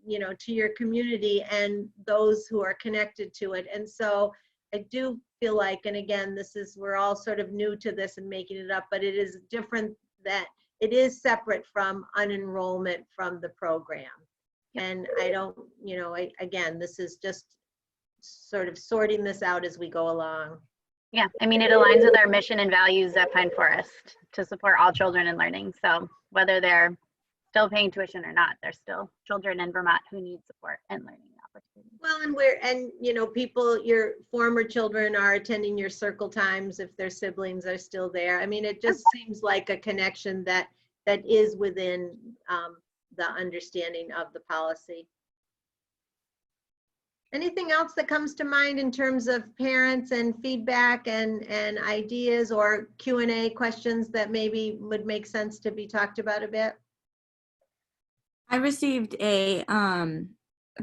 you know, to your community and those who are connected to it. And so I do feel like, and again, this is, we're all sort of new to this and making it up, but it is different, that it is separate from unenrollment from the program. And I don't, you know, again, this is just sort of sorting this out as we go along. Yeah, I mean, it aligns with our mission and values at Pine Forest to support all children in learning. So whether they're still paying tuition or not, there's still children in Vermont who need support and learning now. opportunity. Well, and you know, people, your former children are attending your circle times if their siblings are still there. I mean, it just seems like a connection that is within the understanding of the policy. Anything else that comes to mind in terms of parents and feedback and ideas or Q&A questions that maybe would make sense to be talked about a bit? I received a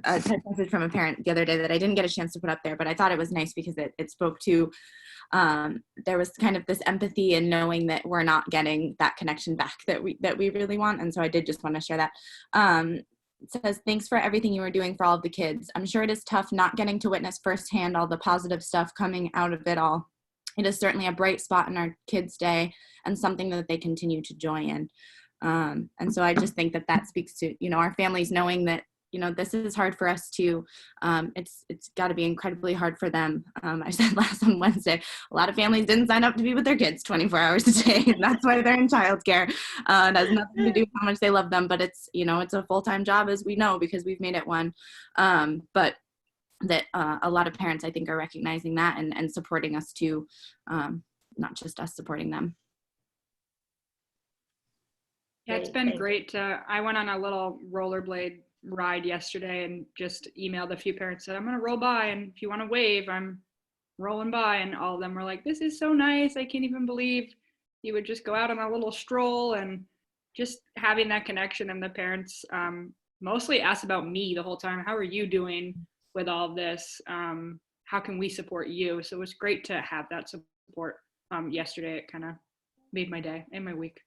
text message from a parent the other day that I didn't get a chance to put up there, but I thought it was nice because it spoke to, there was kind of this empathy and knowing that we're not getting that connection back that we really want. And so I did just want to share that. It says, thanks for everything you are doing for all of the kids. I'm sure it is tough not getting to witness firsthand all the positive stuff coming out of it all. It is certainly a bright spot in our kids' day and something that they continue to joy in. And so I just think that speaks to, you know, our families knowing that, you know, this is hard for us too. It's got to be incredibly hard for them. I said last on Wednesday, a lot of families didn't sign up to be with their kids 24 hours a day, and that's why they're in childcare. It has nothing to do with how much they love them, but it's, you know, it's a full-time job, as we know, because we've made it one. But that a lot of parents, I think, are recognizing that and supporting us too, not just us supporting them. Yeah, it's been great. I went on a little rollerblade ride yesterday and just emailed a few parents, said I'm going to roll by, and if you want to wave, I'm rolling by. And all of them were like, this is so nice. I can't even believe you would just go out on a little stroll. And just having that connection. And the parents mostly asked about me the whole time. How are you doing with all of this? How can we support you? So it was great to have that support yesterday. It kind of made my day and my week.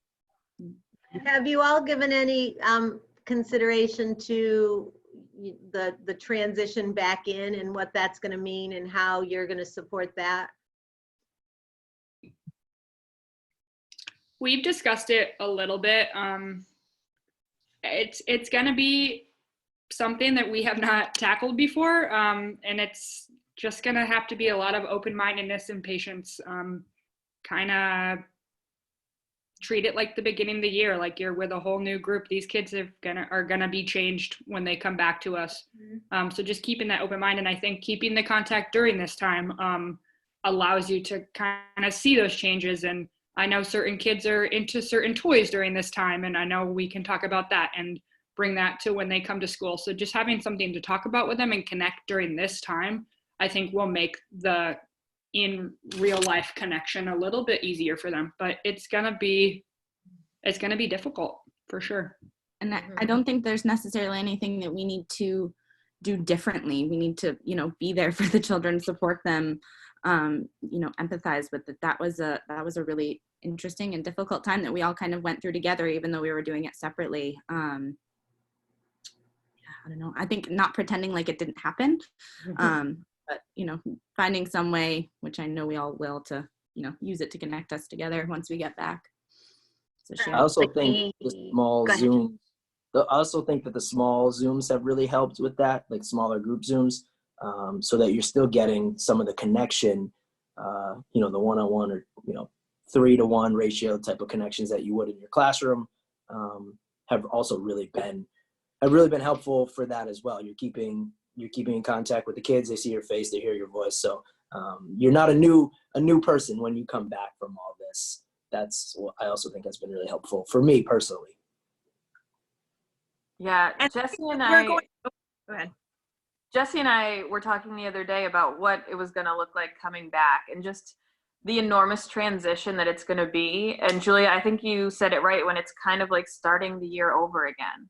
Have you all given any consideration to the transition back in and what that's going to mean and how you're going to support that? We've discussed it a little bit. It's going to be something that we have not tackled before, and it's just going to have to be a lot of open-mindedness and patience. Kind of treat it like the beginning of the year, like you're with a whole new group. These kids are gonna be changed when they come back to us. So just keeping that open mind, and I think keeping the contact during this time allows you to kind of see those changes. And I know certain kids are into certain toys during this time, and I know we can talk about that and bring that to when they come to school. So just having something to talk about with them and connect during this time, I think will make the in real life connection a little bit easier for them. But it's gonna be difficult for sure. And I don't think there's necessarily anything that we need to do differently. We need to, you know, be there for the children, support them, you know, empathize with it. That was a really interesting and difficult time that we all kind of went through together, even though we were doing it separately. Yeah, I don't know. I think not pretending like it didn't happen, but, you know, finding some way, which I know we all will, to, you know, use it to connect us together once we get back. So I also think the small Zoom. I also think that the small Zooms have really helped with that, like smaller group Zooms, so that you're still getting some of the connection, you know, the one-on-one or, you know, 3-to-1 ratio type of connections that you would in your classroom, have also really been helpful for that as well. You're keeping in contact with the kids. They see your face, they hear your voice. So you're not a new person when you come back from all this. That's what I also think has been really helpful for me personally. Yeah, And Jesse and go ahead. Jesse and I were talking the other day about what it was going to look like coming back and just the enormous transition that it's going to be. And Julia, I think you said it right when it's kind of like starting the year over again.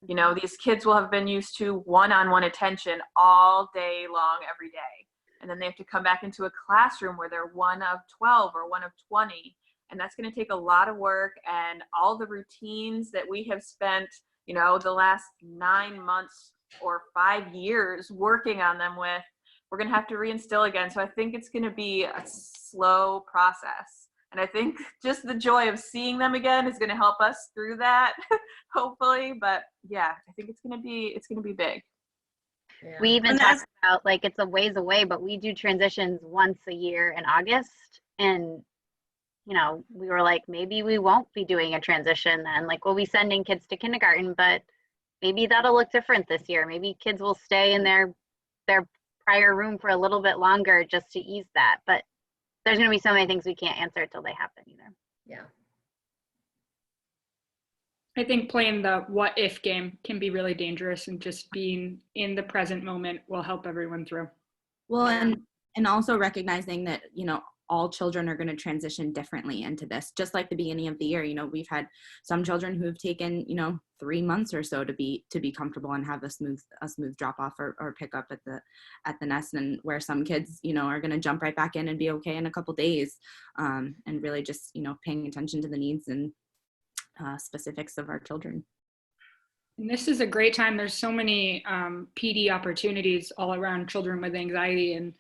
You know, these kids will have been used to one-on-one attention all day long, every day. And then they have to come back into a classroom where they're one of 12 or one of 20. And that's going to take a lot of work, and all the routines that we have spent, you know, the last 9 months or 5 years working on them with, we're going to have to reinstill again. So I think it's going to be a slow process. And I think just the joy of seeing them again is going to help us through that, hopefully. But yeah, I think it's going to be big. Yeah. We even talked about, like, it's a ways away, but we do transitions once a year in August. And, you know, we were like, maybe we won't be doing a transition then. Like, we'll be sending kids to kindergarten, but maybe that'll look different this year. Maybe kids will stay in their prior room for a little bit longer just to ease that. But there's going to be so many things we can't answer until they happen either. Yeah. I think playing the what if game can be really dangerous, and just being in the present moment will help everyone through. Well, and also recognizing that, you know, all children are going to transition differently into this. Just like the beginning of the year, you know, we've had some children who have taken, you know, 3 months or so to be comfortable and have a smooth drop off or pick up at the nest, and where some kids, you know, are going to jump right back in and be okay in a couple days, and really just, you know, paying attention to the needs and specifics of our children. And this is a great time. There's so many PD opportunities all around children with anxiety, and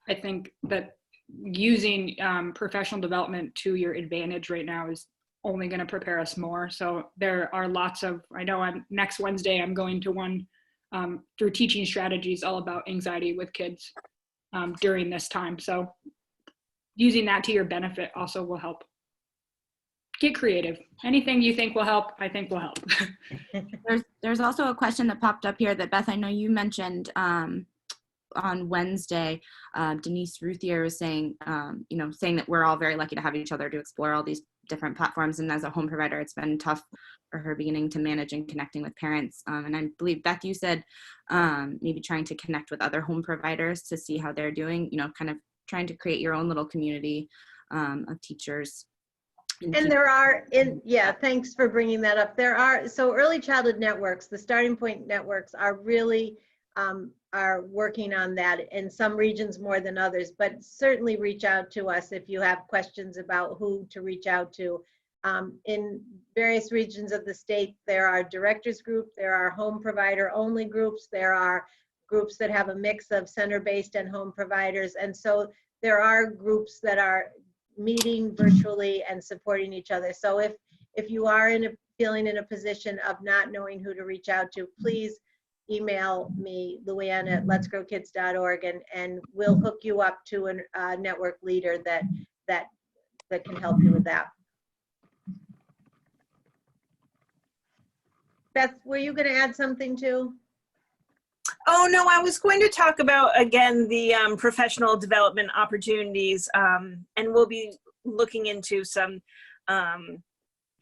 I think that using professional development to your advantage right now is only going to prepare us more. So there are lots of, I know next Wednesday I'm going to one through teaching strategies all about anxiety with kids during this time. So using that to your benefit also will help. Get creative. Anything you think will help, I think will help. There's also a question that popped up here that, Beth, I know you mentioned on Wednesday. Denise Ruthier was saying, you know, saying that we're all very lucky to have each other to explore all these different platforms. And as a home provider, it's been tough for her beginning to manage and connecting with parents. And I believe, Beth, you said maybe trying to connect with other home providers to see how they're doing, you know, kind of trying to create your own little community of teachers. And there are, thanks for bringing that up. There are, so early childhood networks, the starting point networks are really, are working on that in some regions more than others, but certainly reach out to us if you have questions about who to reach out to. In various regions of the state, there are directors group, there are home provider only groups, there are groups that have a mix of center-based and home providers. And so there are groups that are meeting virtually and supporting each other. So if you are feeling in a position of not knowing who to reach out to, please email me, Luann at letsgrowkids.org, and we'll hook you up to a network leader that can help you with that. Beth, were you going to add something too? Oh, no, I was going to talk about, again, the professional development opportunities, and we'll be looking into some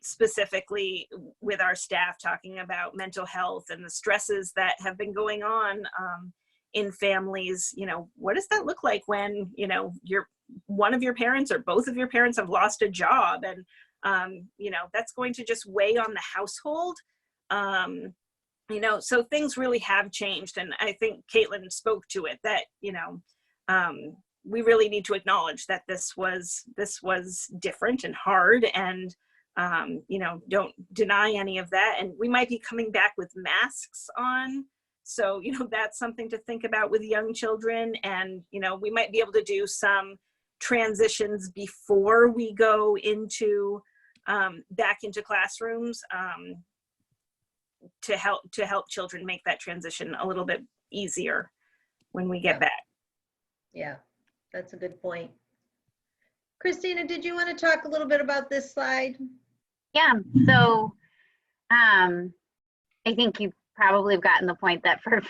specifically with our staff, talking about mental health and the stresses that have been going on in families. You know, what does that look like when, you know, one of your parents or both of your parents have lost a job, and, you know, that's going to just weigh on the household. You know, so things really have changed. And I think Caitlin spoke to it, that, you know, we really need to acknowledge that this was different and hard, and, you know, don't deny any of that. And we might be coming back with masks on. So, you know, that's something to think about with young children. And, you know, we might be able to do some transitions before we go into back into classrooms, to help children make that transition a little bit easier when we get back. Yeah, that's a good point. Christina, did you want to talk a little bit about this slide? Yeah, so I think you probably have gotten the point that for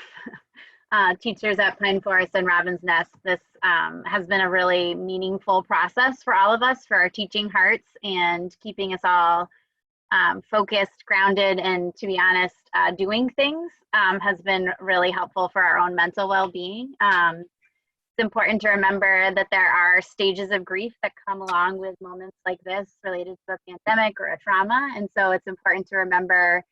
teachers at Pine Forest and Robin's Nest, this has been a really meaningful process for all of us, for our teaching hearts, and keeping us all focused, grounded, and, to be honest, doing things has been really helpful for our own mental well-being. It's important to remember that there are stages of grief that come along with moments like this related to a pandemic or a trauma. And so it's important to remember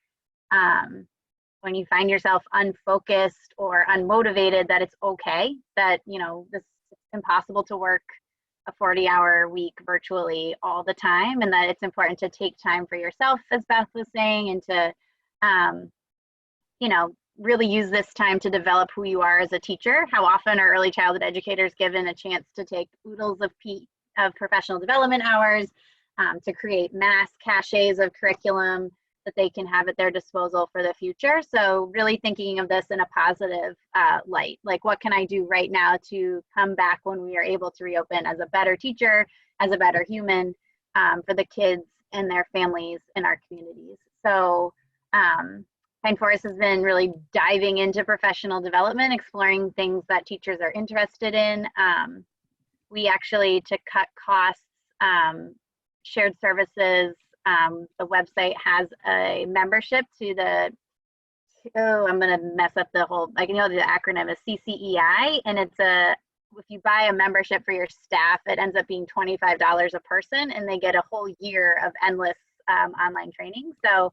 when you find yourself unfocused or unmotivated, that it's okay, that, you know, this is impossible to work a 40-hour week virtually all the time, and that it's important to take time for yourself, as Beth was saying, and to, you know, really use this time to develop who you are as a teacher. How often are early childhood educators given a chance to take oodles of professional development hours, to create mass caches of curriculum that they can have at their disposal for the future? So really thinking of this in a positive light, like, what can I do right now to come back when we are able to reopen as a better teacher, as a better human, for the kids and their families in our communities. So Pine Forest has been really diving into professional development, exploring things that teachers are interested in. We actually, to cut costs, shared services, the website has a membership to the, I'm going to mess up the whole, I can know the acronym is CCEI, and it's if you buy a membership for your staff, it ends up being $25 a person, and they get a whole year of endless online training. So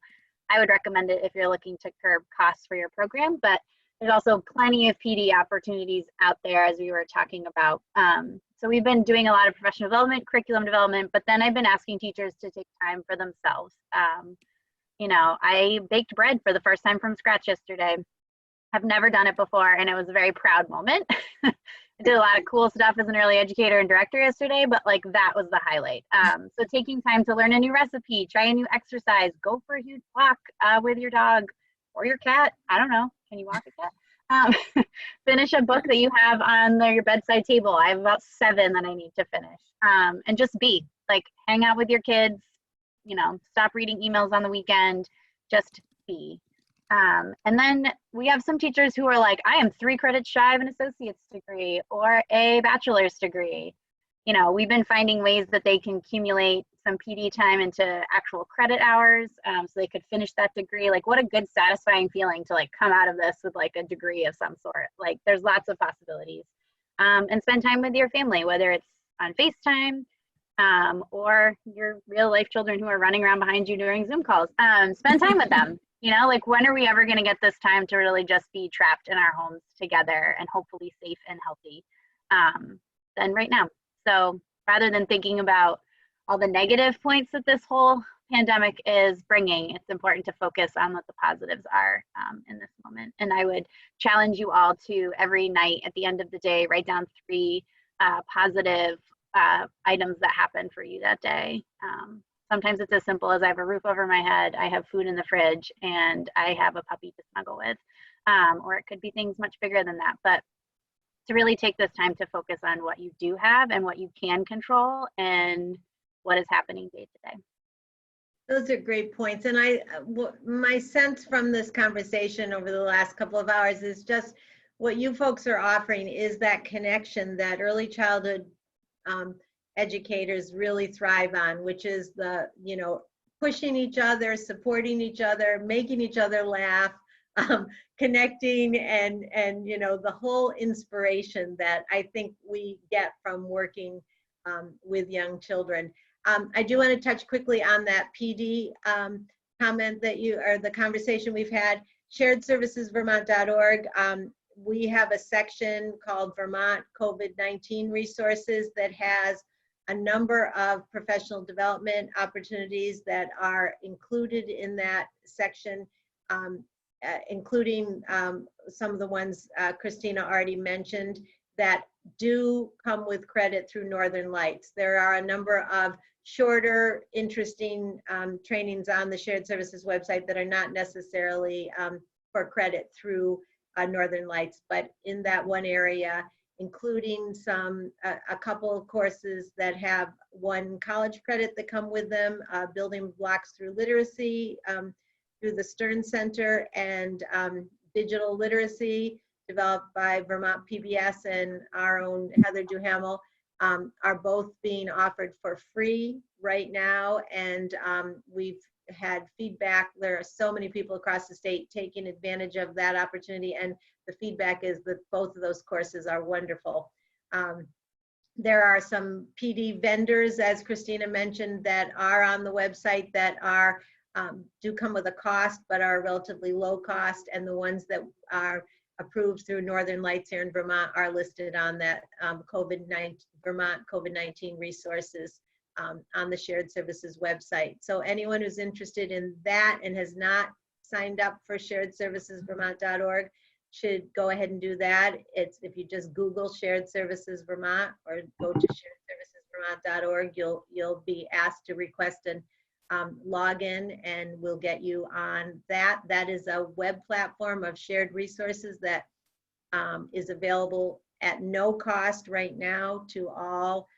I would recommend it if you're looking to curb costs for your program, but there's also plenty of PD opportunities out there, as we were talking about. So we've been doing a lot of professional development, curriculum development, but then I've been asking teachers to take time for themselves. You know, I baked bread for the first time from scratch yesterday. I've never done it before, and it was a very proud moment. I did a lot of cool stuff as an early educator and director yesterday, but like that was the highlight. So taking time to learn a new recipe, try a new exercise, go for a huge walk with your dog or your cat. I don't know. Can you walk a cat? Finish a book that you have on your bedside table. I have about 7 that I need to finish. And just be, like, hang out with your kids, you know, stop reading emails on the weekend, just be. And then we have some teachers who are like, I am 3 credits shy of an associate's degree or a bachelor's degree. You know, we've been finding ways that they can accumulate some PD time into actual credit hours, so they could finish that degree. Like, what a good, satisfying feeling to like come out of this with like a degree of some sort. Like, there's lots of possibilities. And spend time with your family, whether it's on FaceTime or your real life children who are running around behind you during Zoom calls. Spend time with them. You know, like, when are we ever going to get this time to really just be trapped in our homes together and hopefully safe and healthy than right now? So rather than thinking about all the negative points that this whole pandemic is bringing, it's important to focus on what the positives are in this moment. And I would challenge you all to every night at the end of the day, write down 3 positive items that happened for you that day. Sometimes it's as simple as I have a roof over my head, I have food in the fridge, and I have a puppy to snuggle with. Or it could be things much bigger than that. But to really take this time to focus on what you do have and what you can control and what is happening day to day. Those are great points. And my sense from this conversation over the last couple of hours is just what you folks are offering is that connection that early childhood educators really thrive on, which is the, you know, pushing each other, supporting each other, making each other laugh, connecting, and you know, the whole inspiration that I think we get from working with young children. I do want to touch quickly on that PD comment that or the conversation we've had. sharedservicesvermont.org. We have a section called Vermont COVID-19 resources that has a number of professional development opportunities that are included in that section, including some of the ones Christina already mentioned that do come with credit through Northern Lights. There are a number of shorter, interesting trainings on the Shared Services website that are not necessarily for credit through Northern Lights, but in that one area, including a couple of courses that have 1 college credit that come with them, building blocks through literacy through the Stern Center, and digital literacy developed by Vermont PBS and our own Heather Duhamel are both being offered for free right now. And we've had feedback. There are so many people across the state taking advantage of that opportunity, and the feedback is that both of those courses are wonderful. There are some PD vendors, as Christina mentioned, that are on the website that are do come with a cost, but are relatively low cost, and the ones that are approved through Northern Lights here in Vermont are listed on that Vermont COVID-19 resources on the Shared Services website. So anyone who's interested in that and has not signed up for sharedservicesvermont.org should go ahead and do that. It's, if you just Google Shared Services Vermont or go to sharedservicesvermont.org, you'll be asked to request an login, and we'll get you on that. That is a web platform of shared resources that is available at no cost right now to all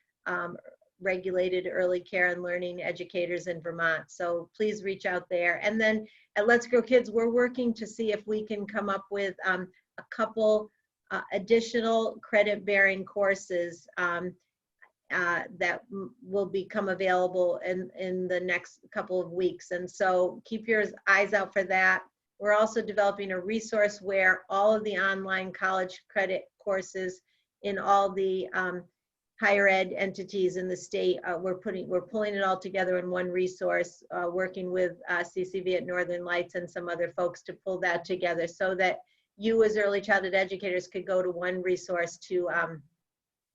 regulated early care and learning educators in Vermont. So please reach out there. And then at Let's Grow Kids, we're working to see if we can come up with a couple additional credit-bearing courses that will become available in the next couple of weeks. And so keep your eyes out for that. We're also developing a resource where all of the online college credit courses in all the higher ed entities in the state, we're pulling it all together in one resource, working with CCV at Northern Lights and some other folks to pull that together so that you as early childhood educators could go to one resource to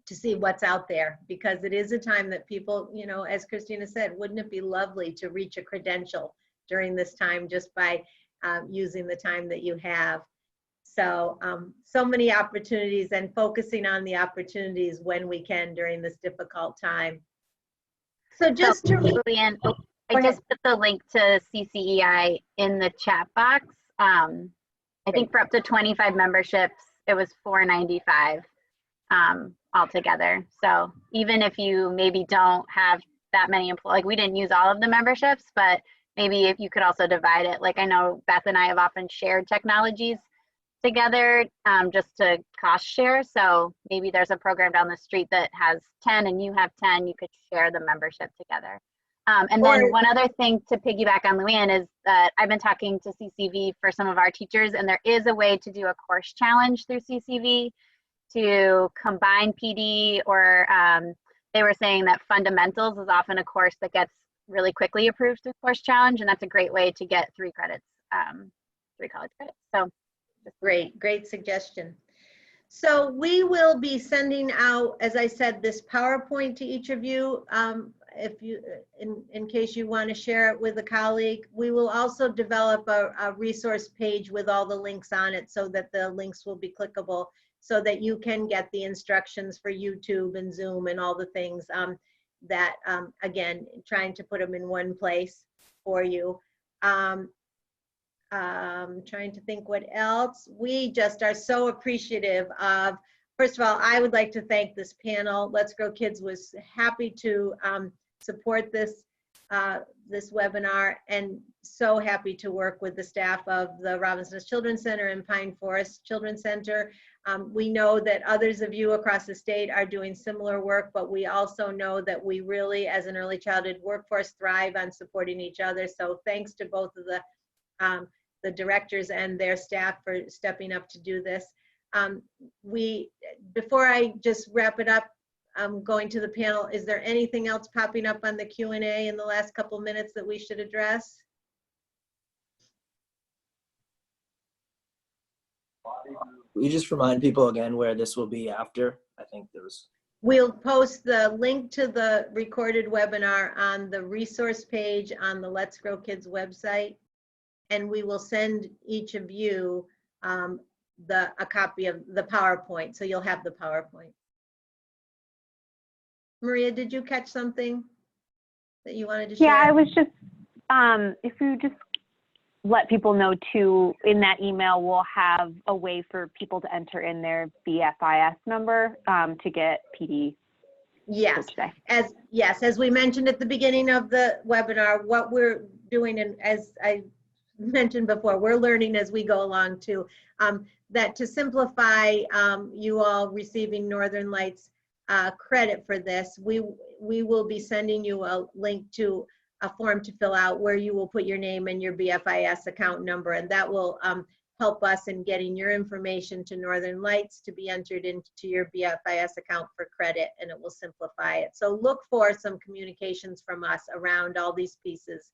see what's out there, because it is a time that people, you know, as Christina said, wouldn't it be lovely to reach a credential during this time just by using the time that you have. So, so many opportunities, and focusing on the opportunities when we can during this difficult time. So just to Leanne, I just put the link to CCEI in the chat box. I think for up to 25 memberships, it was $4.95 altogether. So even if you maybe don't have that many employees, like we didn't use all of the memberships, but maybe if you could also divide it. Like I know Beth and I have often shared technologies together just to cost share. So maybe there's a program down the street that has 10 and you have 10, you could share the membership together. And then one other thing to piggyback on Luann is that I've been talking to CCV for some of our teachers, and there is a way to do a course challenge through CCV to combine PD, or they were saying that fundamentals is often a course that gets really quickly approved through course challenge, and that's a great way to get 3 credits, 3 college credits. So great suggestion. So we will be sending out, as I said, this PowerPoint to each of you. If you, in case you want to share it with a colleague. We will also develop a resource page with all the links on it so that the links will be clickable, so that you can get the instructions for YouTube and Zoom and all the things that, again, trying to put them in one place for you. Trying to think what else. We just are so appreciative of, first of all, I would like to thank this panel. Let's Grow Kids was happy to support this this webinar, and so happy to work with the staff of the Robinson Children's Center and Pine Forest Children's Center. We know that others of you across the state are doing similar work, but we also know that we really, as an early childhood workforce, thrive on supporting each other. So thanks to both of the directors and their staff for stepping up to do this. Before I just wrap it up, going to the panel, is there anything else popping up on the Q&A in the last couple minutes that we should address? We just remind people again where this will be after. I think there was. We'll post the link to the recorded webinar on the resource page on the Let's Grow Kids website, and we will send each of you a copy of the PowerPoint, so you'll have the PowerPoint. Maria, did you catch something that you wanted to share? Yeah, I was just, if you just let people know too, in that email, we'll have a way for people to enter in their BFIS number to get PD. Yes, as we mentioned at the beginning of the webinar, what we're doing, and as I mentioned before, we're learning as we go along too, that to simplify you all receiving Northern Lights credit for this, we will be sending you a link to a form to fill out where you will put your name and your BFIS account number, and that will help us in getting your information to Northern Lights to be entered into your BFIS account for credit, and it will simplify it. So look for some communications from us around all these pieces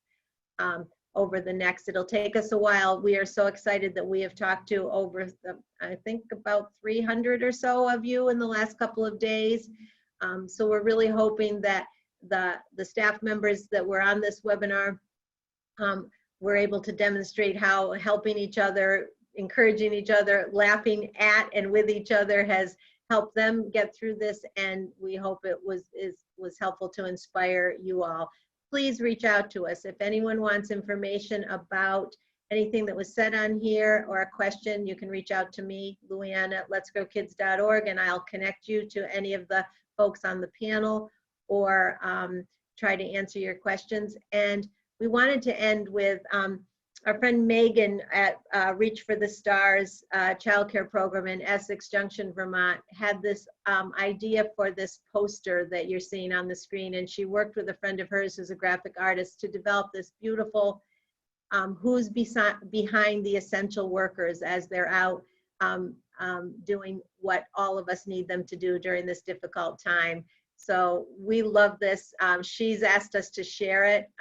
over the next, it'll take us a while. We are so excited that we have talked to over, I think about 300 or so of you in the last couple of days. So we're really hoping that the staff members that were on this webinar were able to demonstrate how helping each other, encouraging each other, laughing at and with each other has helped them get through this, and we hope it was helpful to inspire you all. Please reach out to us. If anyone wants information about anything that was said on here or a question, you can reach out to me, Luann at letsgrowkids.org, and I'll connect you to any of the folks on the panel, or try to answer your questions. And we wanted to end with our friend Megan at Reach for the Stars childcare program in Essex Junction, Vermont, had this idea for this poster that you're seeing on the screen. And she worked with a friend of hers who's a graphic artist to develop this beautiful who's behind the essential workers as they're out doing what all of us need them to do during this difficult time. So we love this. She's asked us to share it.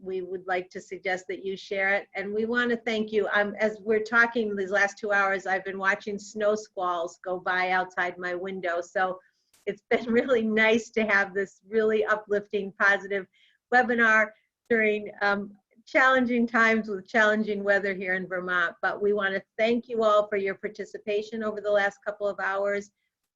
We would like to suggest that you share it. And we want to thank you. As we're talking these last 2 hours, I've been watching snow squalls go by outside my window. So it's been really nice to have this really uplifting, positive webinar during challenging times with challenging weather here in Vermont. But we want to thank you all for your participation over the last couple of hours.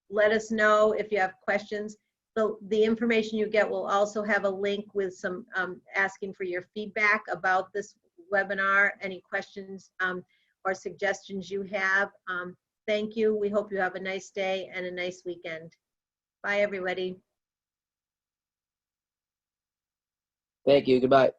Let us know if you have questions. The information you get will also have a link with some asking for your feedback about this webinar, any questions or suggestions you have. Thank you. We hope you have a nice day and a nice weekend. Bye, everybody. Thank you. Goodbye.